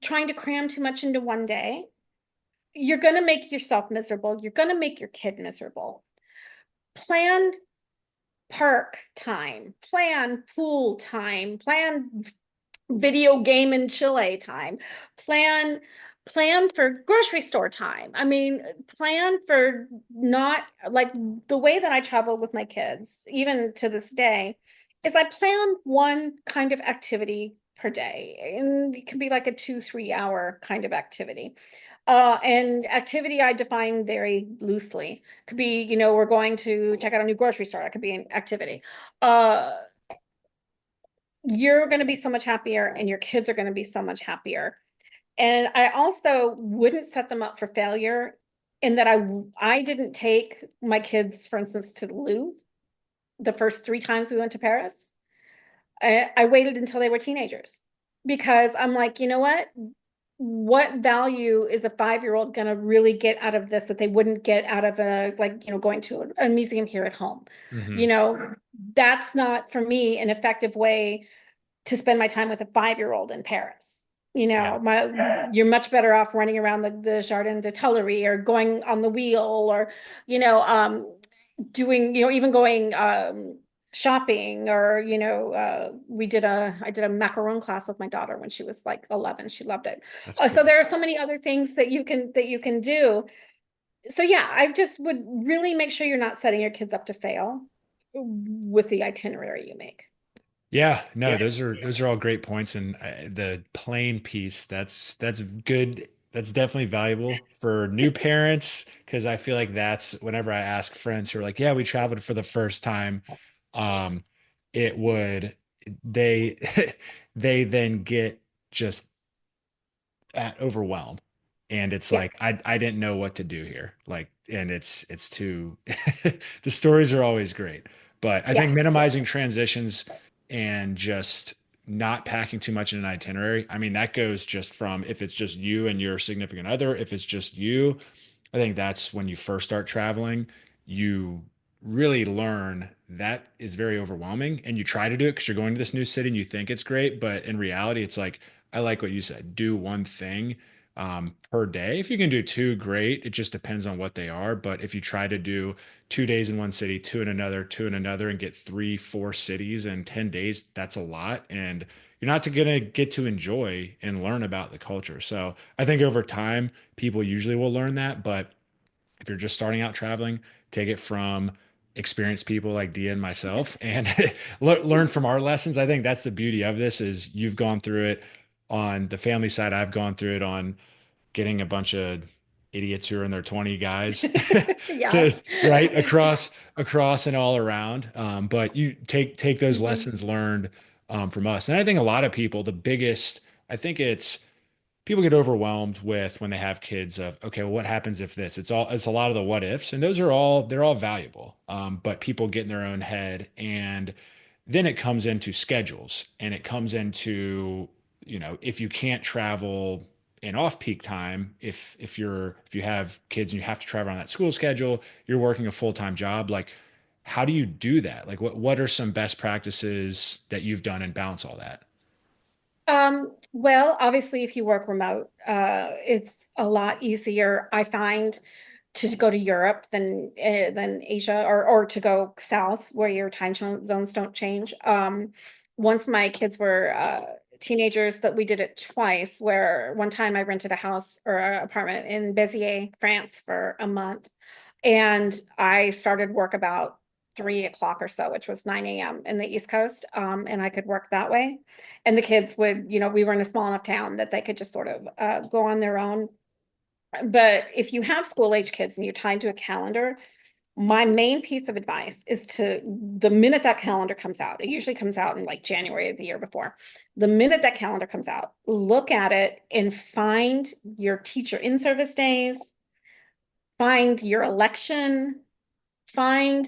trying to cram too much into one day. You're going to make yourself miserable. You're going to make your kid miserable. Plan park time, plan pool time, plan video game in Chile time, plan plan for grocery store time. I mean, plan for not like the way that I travel with my kids, even to this day, is I plan one kind of activity per day. And it can be like a 2, 3 hour kind of activity. And activity I define very loosely. Could be, we're going to check out a new grocery store. That could be an activity. Uh, you're going to be so much happier and your kids are going to be so much happier. And I also wouldn't set them up for failure in that I didn't take my kids, for instance, to the Louvre the first 3 times we went to Paris. I waited until they were teenagers because I'm like, you know what value is a 5-year-old going to really get out of this that they wouldn't get out of going to a museum here at home? Hmm. You know, that's not for me an effective way to spend my time with a 5-year-old in Paris. Yeah. You're much better off running around the Jardin de Tuileries or going on the wheel or, you know, doing, even going shopping or, I did a macaron class with my daughter when she was like 11. She loved it. That's So cool. there are so many other things that you can do. So yeah, I just would really make sure you're not setting your kids up to fail with the itinerary you make. Yeah, no, those are all great points, and the plane piece that's good. That's definitely valuable for new parents because I feel like that's whenever I ask friends who are like, "Yeah, we traveled for the first time," um, it would they they then get just at overwhelm, and it's Yeah, like I didn't know what to do here, like, and it's too the stories are always great, but I think yeah. minimizing transitions and just not packing too much in an itinerary, I mean, that goes just from if it's just you and your significant other, if it's just you, I think that's when you first start traveling, you really learn, that is very overwhelming. And you try to do it because you're going to this new city and you think it's great, but in reality, it's like, I like what you said, do one thing per day. If you can do two, great. It just depends on what they are. But if you try to do 2 days in one city, two in another, two in another, and get three, four cities in 10 days, that's a lot. And you're not going to get to enjoy and learn about the culture. So I think over time, people usually will learn that. But if you're just starting out traveling, take it from experienced people like Dia and myself and learn from our lessons. I think that's the beauty of this is you've gone through it on the family side. I've gone through it on getting a bunch of idiots who are in their 20 guys to Yes. right across and all around. But you take those Mhm. lessons learned from us. And I think a lot of people, the biggest, I think it's people get overwhelmed with when they have kids of okay, well, what happens if this, it's a lot of the what ifs, and those are all they're all valuable, but people get in their own head, and then it comes into schedules, and it comes into, if you can't travel in off-peak time, if you have kids and you have to travel on that school schedule, you're working a full-time job, like how do you do that? Like what are some best practices that you've done and balance all that? Well, obviously, if you work remote, it's a lot easier, I find, to go to Europe than Asia, or to go south where your zones don't change. Once my kids were teenagers, that we did it twice. Where one time I rented a house or an apartment in Béziers, France, for a month, and I started work about 3 o'clock or so, which was 9 a.m. in the East Coast, and I could work that way. And the kids would, we were in a small enough town that they could just sort of go on their own. But if you have school age kids and you're tied to a calendar, my main piece of advice is to, the minute that calendar comes out, it usually comes out in like January of the year before. The minute that calendar comes out, look at it and find your teacher in service days, find your election, find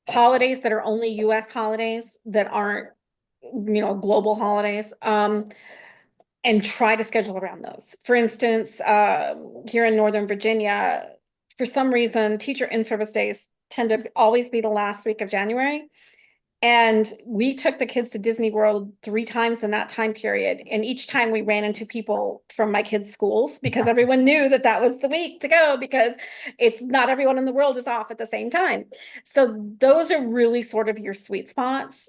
holidays that are only US holidays that aren't, global holidays. And try to schedule around those. For instance, here in Northern Virginia, for some reason, teacher in service days tend to always be the last week of January. And we took the kids to Disney World 3 times in that time period. And each time we ran into people from my kids' schools because everyone knew that that was the week to go because it's not everyone in the world is off at the same time. So those are really sort of your sweet spots.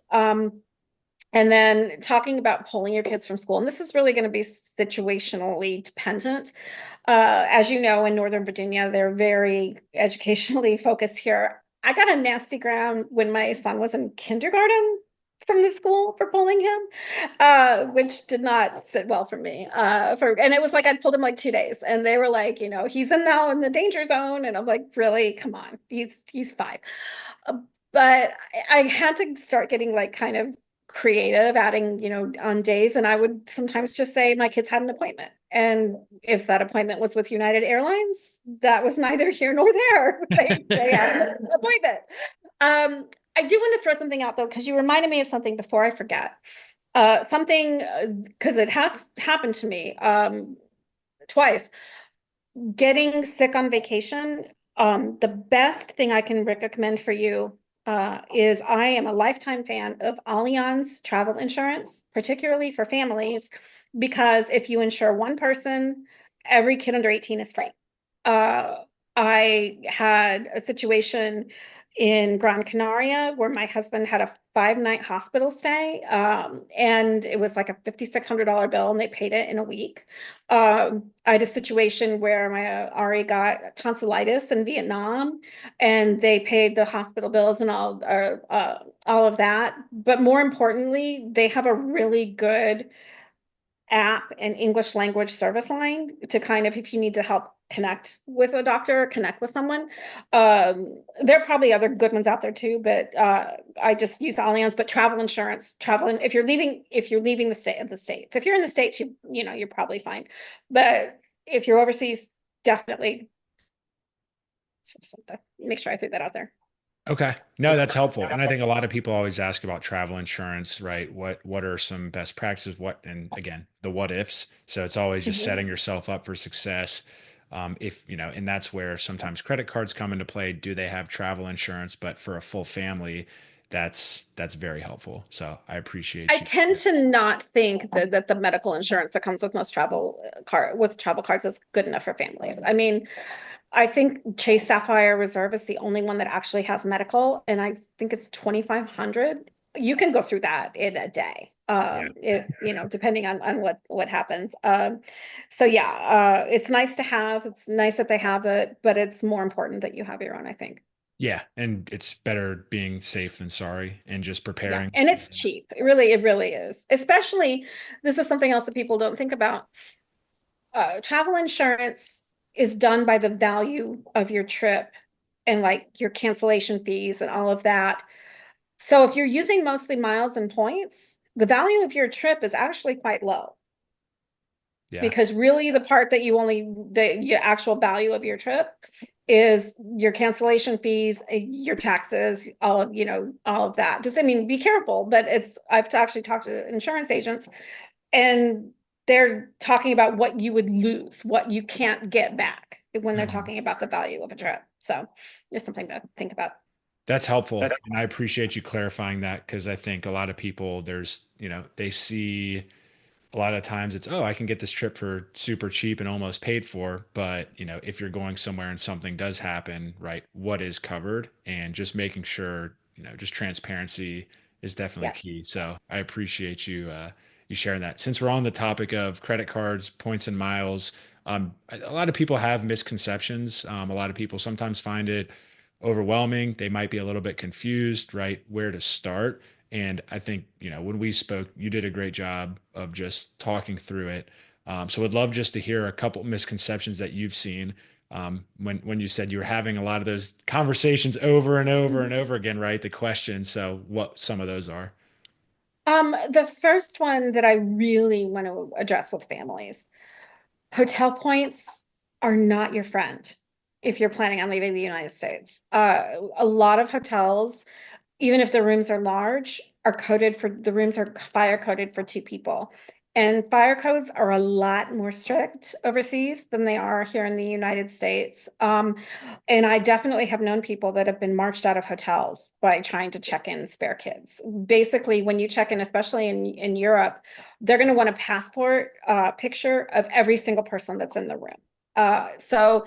And then talking about pulling your kids from school, and this is really going to be situationally dependent. As you know, in Northern Virginia, they're very educationally focused here. I got a nasty ground when my son was in kindergarten from the school for pulling him, which did not sit well for me. And it was like I pulled him like 2 days, and they were like, he's now in the danger zone, and I'm like, really, come on, he's 5. Uh, but I had to start getting like kind of creative, adding, on days. And I would sometimes just say my kids had an appointment. And if that appointment was with United Airlines, that was neither here nor there. They had an appointment. I do want to throw something out though, because you reminded me of something before I forget. Something, because it has happened to me twice. Getting sick on vacation, the best thing I can recommend for you is I am a lifetime fan of Allianz travel insurance, particularly for families, because if you insure one person, every kid under 18 is free. Uh, I had a situation in Gran Canaria where my husband had a 5-night hospital stay, and it was like a $5,600 bill, and they paid it in a week. I had a situation where my Ari got tonsillitis in Vietnam, and they paid the hospital bills and all of that. But more importantly, they have a really good app and English language service line to kind of, if you need to help connect with a doctor or connect with someone. There are probably other good ones out there too, but I just use Allianz. But travel insurance, if you're leaving the states, if you're in the states, you're probably fine. But if you're overseas, definitely just want to make sure I threw that out there. Okay. No, that's helpful. And I think a lot of people always ask about travel insurance, right? What are some best practices? And again, the what ifs. So it's always just Mhm. setting yourself up for success. If, and that's where sometimes credit cards come into play. Do they have travel insurance? But for a full family, that's very helpful. So I I appreciate you. tend to not think that the medical insurance that comes with most travel cards is good enough for families. I mean, I think Chase Sapphire Reserve is the only one that actually has medical, and I think it's 2,500. You can go through that in a day, Yeah. if depending on what happens. So yeah, it's nice to have. It's nice that they have it, but it's more important that you have your own, I think. Yeah, and it's better being safe than sorry and just Yeah, preparing. and it's cheap. It really is. Especially, this is something else that people don't think about. Travel insurance is done by the value of your trip and like your cancellation fees and all of that. So if you're using mostly miles and points, the value of your trip is actually quite low Yeah. because really the part that the actual value of your trip is your cancellation fees, your taxes, all of that. Just, I mean, be careful, but I've actually talked to insurance agents and they're talking about what you would lose, what you can't get back when they're Mhm. talking about the value of a trip. So just something to think about. That's helpful. And I appreciate you clarifying that because I think a lot of people, they see a lot of times it's, oh, I can get this trip for super cheap and almost paid for. But, if you're going somewhere and something does happen, right, what is covered and just making sure, just transparency is definitely Yeah. key. So I appreciate you sharing that. Since we're on the topic of credit cards, points and miles, a lot of people have misconceptions. A lot of people sometimes find it overwhelming. They might be a little bit confused, right, where to start. And I think, when we spoke, you did a great job of just talking through it. So I'd love just to hear a couple misconceptions that you've seen when you said you were having a lot of those conversations over and over and over again, right? The questions. So what some of those are. The first one that I really want to address with families, hotel points are not your friend if you're planning on leaving the United States. A lot of hotels, even if the rooms are large, the rooms are fire coded for two people. And fire codes are a lot more strict overseas than they are here in the United States. And I definitely have known people that have been marched out of hotels by trying to check in spare kids. Basically, when you check in, especially in Europe, they're going to want a passport picture of every single person that's in the room. So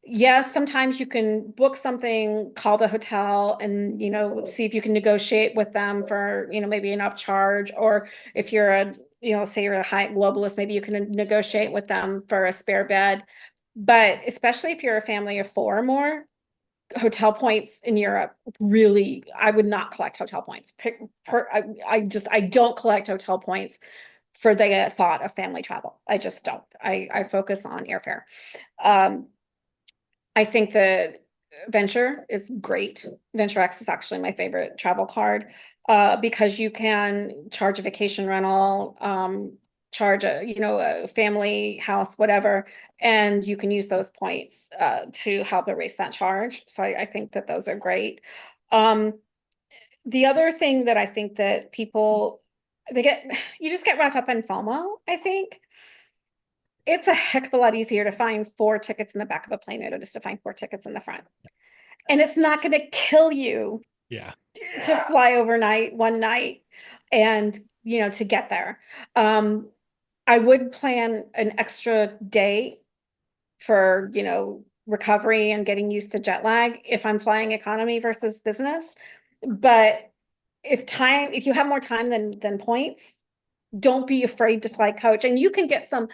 yes, sometimes you can book something, call the hotel and, see if you can negotiate with them for, maybe an upcharge, or if you're say you're a high globalist, maybe you can negotiate with them for a spare bed. But especially if you're a family of four or more, hotel points in Europe, really, I would not collect hotel points. I don't collect hotel points for the thought of family travel. I just don't. I focus on airfare. Um, I think that Venture is great. Venture X is actually my favorite travel card because you can charge a vacation rental, charge a family house, whatever, and you can use those points to help erase that charge. So I think that those are great. Um, the other thing that I think that people they get you just get wrapped up in FOMO, I think it's a heck of a lot easier to find four tickets in the back of a plane than it is to find four tickets in the front. And it's not going to kill you Yeah. to fly overnight one night and, to get there. Um, I would plan an extra day for, recovery and getting used to jet lag if I'm flying economy versus business. But if you have more time than points, don't be afraid to fly coach. And you can get some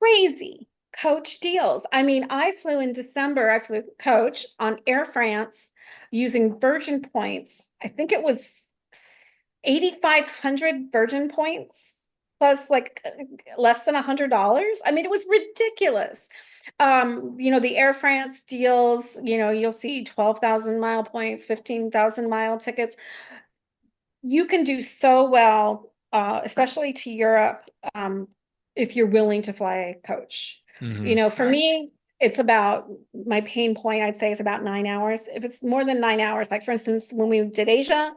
crazy coach deals. I mean, I flew in December, I flew coach on Air France using Virgin points. I think it was 8,500 Virgin points plus like less than $100. I mean, it was ridiculous. The Air France deals, you'll see 12,000 mile points, 15,000 mile tickets. You can do so well, especially to Europe, if you're willing to fly a coach. Hmm. For me, it's about my pain point, I'd say, is about 9 hours. If it's more than 9 hours, like for instance, when we did Asia,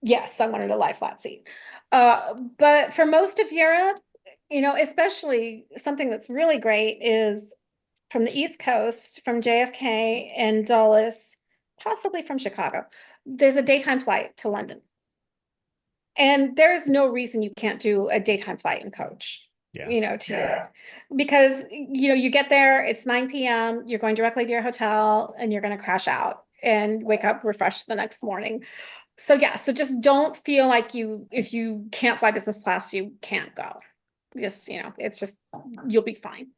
yes, I wanted a lie flat seat. But for most of Europe, especially something that's really great is from the East Coast, from JFK and Dulles, possibly from Chicago. There's a daytime flight to London. And there's no reason you can't do a daytime flight and coach, Yeah. you know, to because you get there, it's 9 p.m., you're going directly to your hotel and you're going to crash out and wake up refreshed the next morning. So yeah, so just don't feel like if you can't fly business class, you can't go. Just, it's just you'll be fine.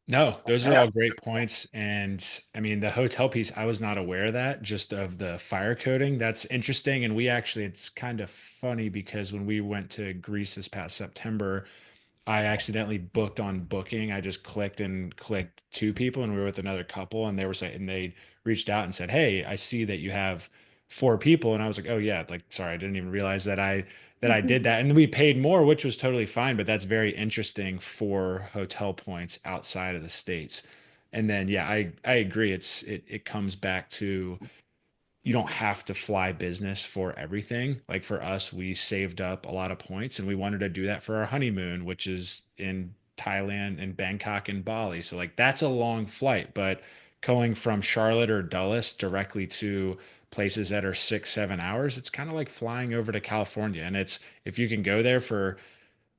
No, those are all great points. And I mean, the hotel piece, I was not aware of that, just of the fire coding. That's interesting. And we actually, it's kind of funny because when we went to Greece this past September, I accidentally booked on Booking. I just clicked two people, and we were with another couple, and they were saying, and they reached out and said, "Hey, I see that you have four people," and I was like, "Oh yeah, like sorry, I didn't even realize that I did that." And we paid more, which was totally fine, but that's very interesting for hotel points outside of the States. And then yeah, I agree. It comes back to you don't have to fly business for everything. Like for us, we saved up a lot of points and we wanted to do that for our honeymoon, which is in Thailand and Bangkok and Bali. So like that's a long flight, but going from Charlotte or Dulles directly to places that are 6, 7 hours, it's kind of like flying over to California. And it's if you can go there for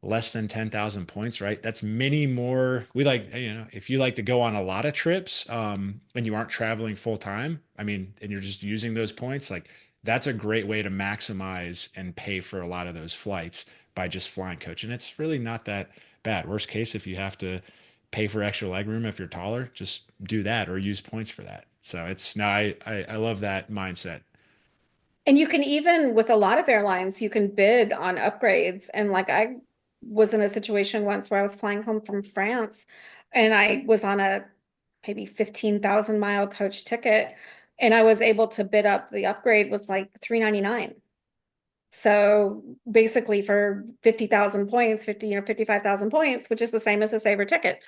less than 10,000 points, right? That's many more. We like, if you like to go on a lot of trips, and you aren't traveling full time, I mean, and you're just using those points, like that's a great way to maximize and pay for a lot of those flights by just flying coach. And it's really not that bad. Worst case, if you have to pay for extra leg room if you're taller, just do that or use points for that. So it's no, I love that mindset. And you can even, with a lot of airlines, you can bid on upgrades. And like I was in a situation once where I was flying home from France and I was on a maybe 15,000 mile coach ticket and I was able to bid up the upgrade was like 399. So basically for 50,000 points, 55,000 points, which is the same as a saver ticket.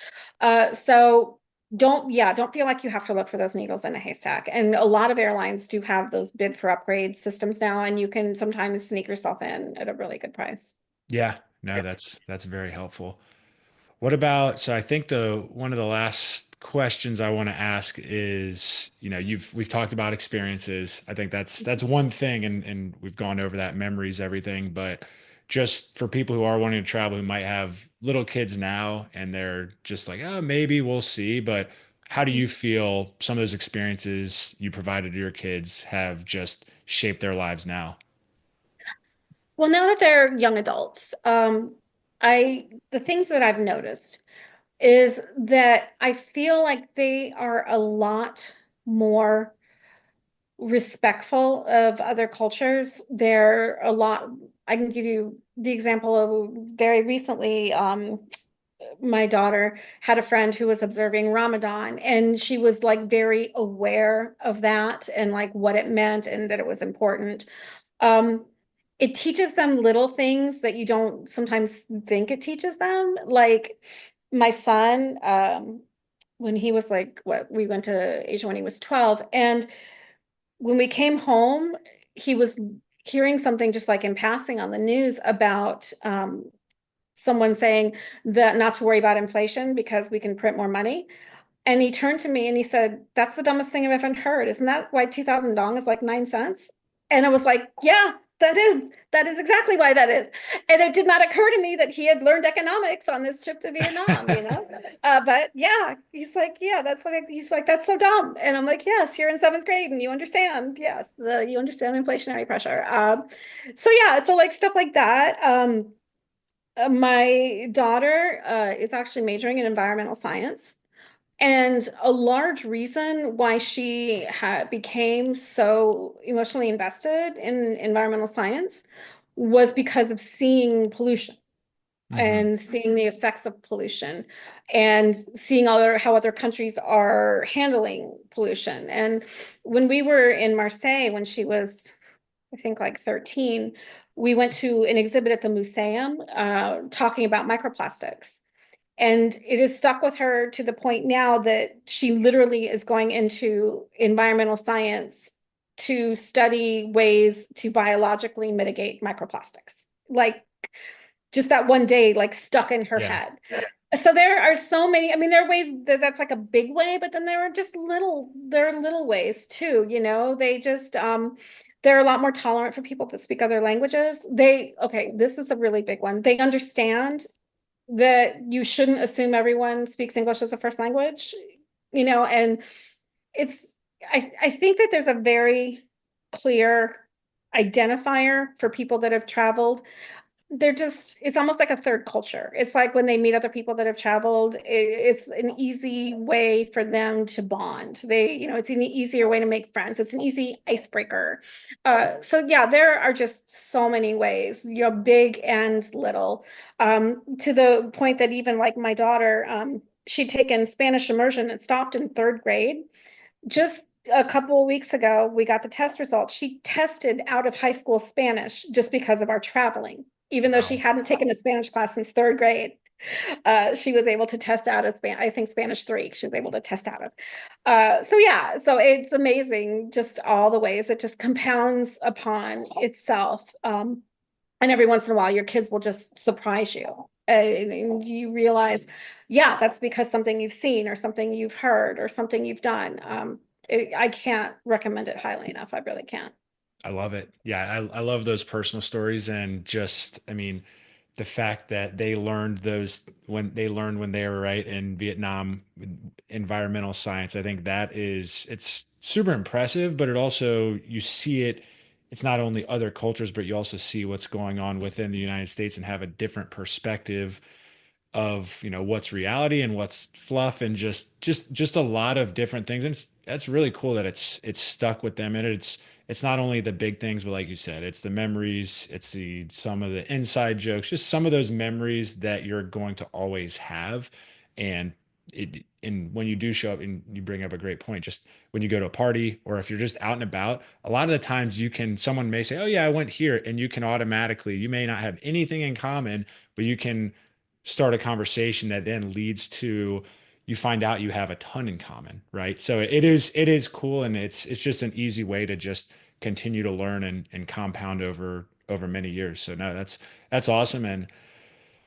So don't feel like you have to look for those needles in a haystack. And a lot of airlines do have those bid for upgrade systems now, and you can sometimes sneak yourself in at a really good price. Yeah, no, that's very helpful. What about, so I think the one of the last questions I want to ask is, we've talked about experiences. I think that's one thing and we've gone over that memories, everything, but just for people who are wanting to travel who might have little kids now and they're just like, oh, maybe we'll see. But how do you feel some of those experiences you provided to your kids have just shaped their lives now? Well, now that they're young adults, the things that I've noticed is that I feel like they are a lot more respectful of other cultures. They're a lot, I can give you the example of very recently, my daughter had a friend who was observing Ramadan, and she was like very aware of that and like what it meant and that it was important. Um, it teaches them little things that you don't sometimes think it teaches them. Like my son, when he was like, what, we went to Asia when he was 12, and when we came home, he was hearing something just like in passing on the news about someone saying that not to worry about inflation because we can print more money. And he turned to me and he said, "That's the dumbest thing I've ever heard. Isn't that why 2,000 dong is like 9 cents?" And I was like, "Yeah, that is exactly why that is." And it did not occur to me that he had learned economics on this trip to Vietnam. But yeah, he's like, "Yeah, he's like, that's so dumb." And I'm like, "Yes, you're in seventh grade and you understand. Yes, you understand inflationary pressure." So yeah, so like stuff like that. My daughter is actually majoring in environmental science. And a large reason why she became so emotionally invested in environmental science was because of seeing pollution Hmm. and seeing the effects of pollution and seeing how other countries are handling pollution. And when we were in Marseille, when she was, I think, like 13, we went to an exhibit at the museum talking about microplastics. And it has stuck with her to the point now that she literally is going into environmental science to study ways to biologically mitigate microplastics. Like just that one day, like stuck in her Yeah. head. So there are so many, I mean, there are ways that's like a big way, but then there are little ways too, you know, they're a lot more tolerant for people that speak other languages. Okay, this is a really big one. They understand that you shouldn't assume everyone speaks English as a first language, you know, and it's, I think that there's a very clear identifier for people that have traveled. It's almost like a third culture. It's like when they meet other people that have traveled, it's an easy way for them to bond. It's an easier way to make friends. It's an easy icebreaker. So yeah, there are just so many ways, big and little, to the point that even like my daughter, she'd taken Spanish immersion and stopped in third grade. Just a couple of weeks ago, we got the test results. She tested out of high school Spanish just because of our traveling. Even though she Wow. hadn't taken a Spanish class since third grade, she was able to test out of I think Spanish 3. She was able to test out of. So yeah, so it's amazing just all the ways it just compounds upon itself. And every once in a while, your kids will just surprise you. And you realize, yeah, that's because something you've seen or something you've heard or something you've done. I can't recommend it highly enough. I really can't. I love it. Yeah, I love those personal stories and just, I mean, the fact that they learned when they were right in Vietnam environmental science. I think it's super impressive, but it also you see it. It's not only other cultures, but you also see what's going on within the United States and have a different perspective of what's reality and what's fluff and just a lot of different things, and that's really cool that it's stuck with them, and it's not only the big things, but like you said, it's the memories, it's the some of the inside jokes, just some of those memories that you're going to always have. And when you do show up, and you bring up a great point, just when you go to a party or if you're just out and about, a lot of the times someone may say, oh yeah, I went here, and you can automatically, you may not have anything in common, but you can start a conversation that then leads to, you find out you have a ton in common, right? So it is cool, and it's just an easy way to just continue to learn and compound over many years. So no, that's awesome, and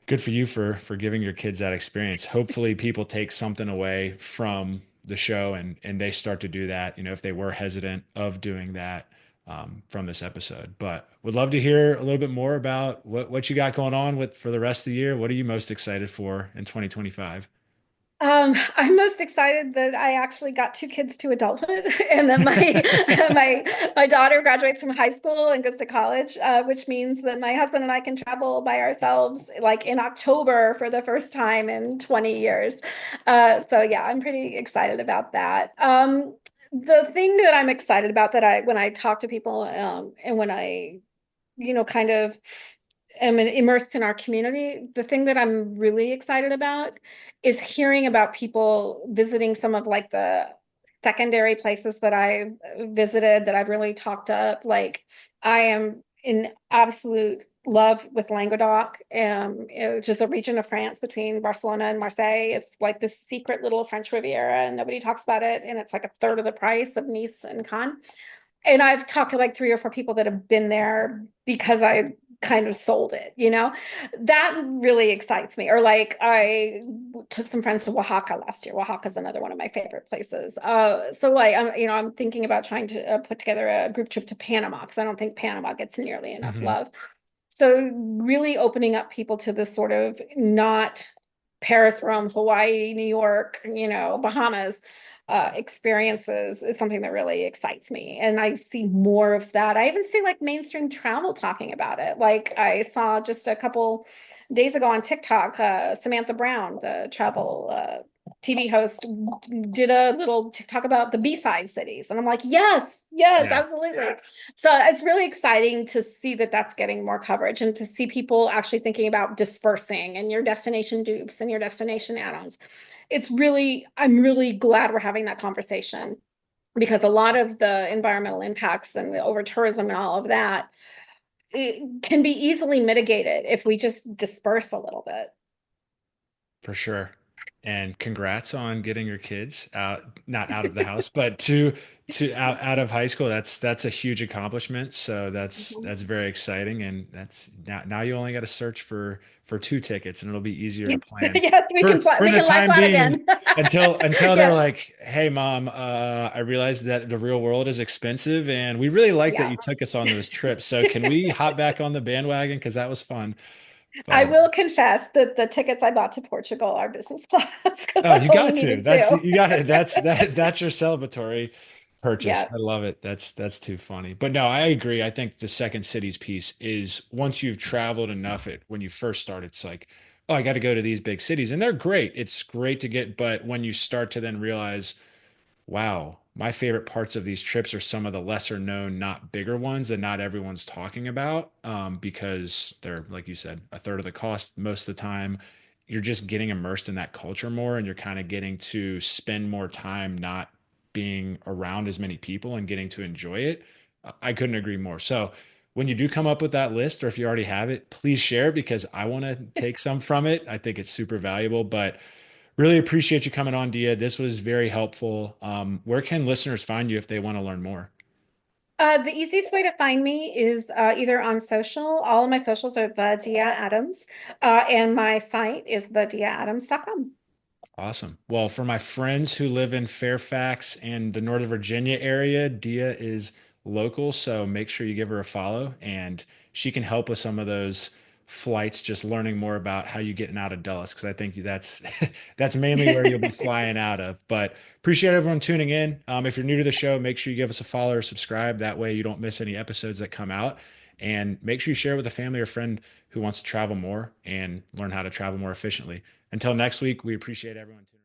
good for you for giving your kids that experience. Hopefully people take something away from the show, and they start to do that, if they were hesitant of doing that, from this episode. But would love to hear a little bit more about what you got going on with for the rest of the year. What are you most excited for in 2025? I'm most excited that I actually got two kids to adulthood, and that my my daughter graduates from high school and goes to college, which means that my husband and I can travel by ourselves, like in October for the first time in 20 years. So yeah, I'm pretty excited about that. The thing that I'm excited about that when I talk to people, and when I, kind of am immersed in our community, the thing that I'm really excited about is hearing about people visiting some of like the secondary places that I've visited that I've really talked up. Like I am in absolute love with Languedoc, which is a region of France between Barcelona and Marseille. It's like this secret little French Riviera, and nobody talks about it. And it's like a third of the price of Nice and Cannes. And I've talked to like 3 or 4 people that have been there because I kind of sold it, that really excites me. Or like I took some friends to Oaxaca last year. Oaxaca is another one of my favorite places. So like I'm thinking about trying to put together a group trip to Panama, because I don't think Panama gets nearly enough Hmm. love. So really opening up people to this sort of not Paris, Rome, Hawaii, New York, Bahamas experiences is something that really excites me. And I see more of that. I even see like mainstream travel talking about it. Like I saw just a couple days ago on TikTok, Samantha Brown, the travel TV host, did a little TikTok about the B-side cities. And I'm like, yes, yes, Yeah, absolutely. So it's really exciting to see that that's getting more coverage, and to see people actually thinking about dispersing and your destination dupes and your destination add-ons. I'm really glad we're having that conversation, because a lot of the environmental impacts and the over tourism and all of that, it can be easily mitigated if we just disperse a little bit. for sure. And congrats on getting your kids out, not out of the house, but to out of high school. That's a huge accomplishment. So Mhm. that's very exciting. And that's now you only got to search for two tickets and it'll be easier to plan Yes, we can fly, for we the can live time flat being again. until they're Yes, like, hey mom, I realized that the real world is expensive and we really like that yeah. you took us on those trips. So can we hop back on the bandwagon? Because that was fun. I But will confess that the tickets I bought to Portugal are business class because oh, I you only got to. needed That's two. you got it. That's your celebratory purchase. Yeah. I love it. That's too funny. But no, I agree. I think the second cities piece is once you've traveled enough it when you first start, it's like, oh, I got to go to these big cities. And they're great. It's great to get, but when you start to then realize wow, my favorite parts of these trips are some of the lesser known, not bigger ones that not everyone's talking about because they're, like you said, a third of the cost most of the time. You're just getting immersed in that culture more and you're kind of getting to spend more time not being around as many people and getting to enjoy it. I couldn't agree more. So, when you do come up with that list, or if you already have it, please share because I want to take some from it. I think it's super valuable. But really appreciate you coming on, Dia. This was very helpful. Where can listeners find you if they want to learn more? The easiest way to find me is either on social. All of my socials are the Dia Adams, and my site is thediaadams.com. Awesome. Well, for my friends who live in Fairfax and the Northern Virginia area, Dia is local, so make sure you give her a follow and she can help with some of those flights, just learning more about how you getting out of Dulles, because I think that's that's mainly where you'll be flying out of. But appreciate everyone tuning in. If you're new to the show, make sure you give us a follow or subscribe. That way you don't miss any episodes that come out. And make sure you share with a family or friend who wants to travel more and learn how to travel more efficiently. Until next week, we appreciate everyone tuning in.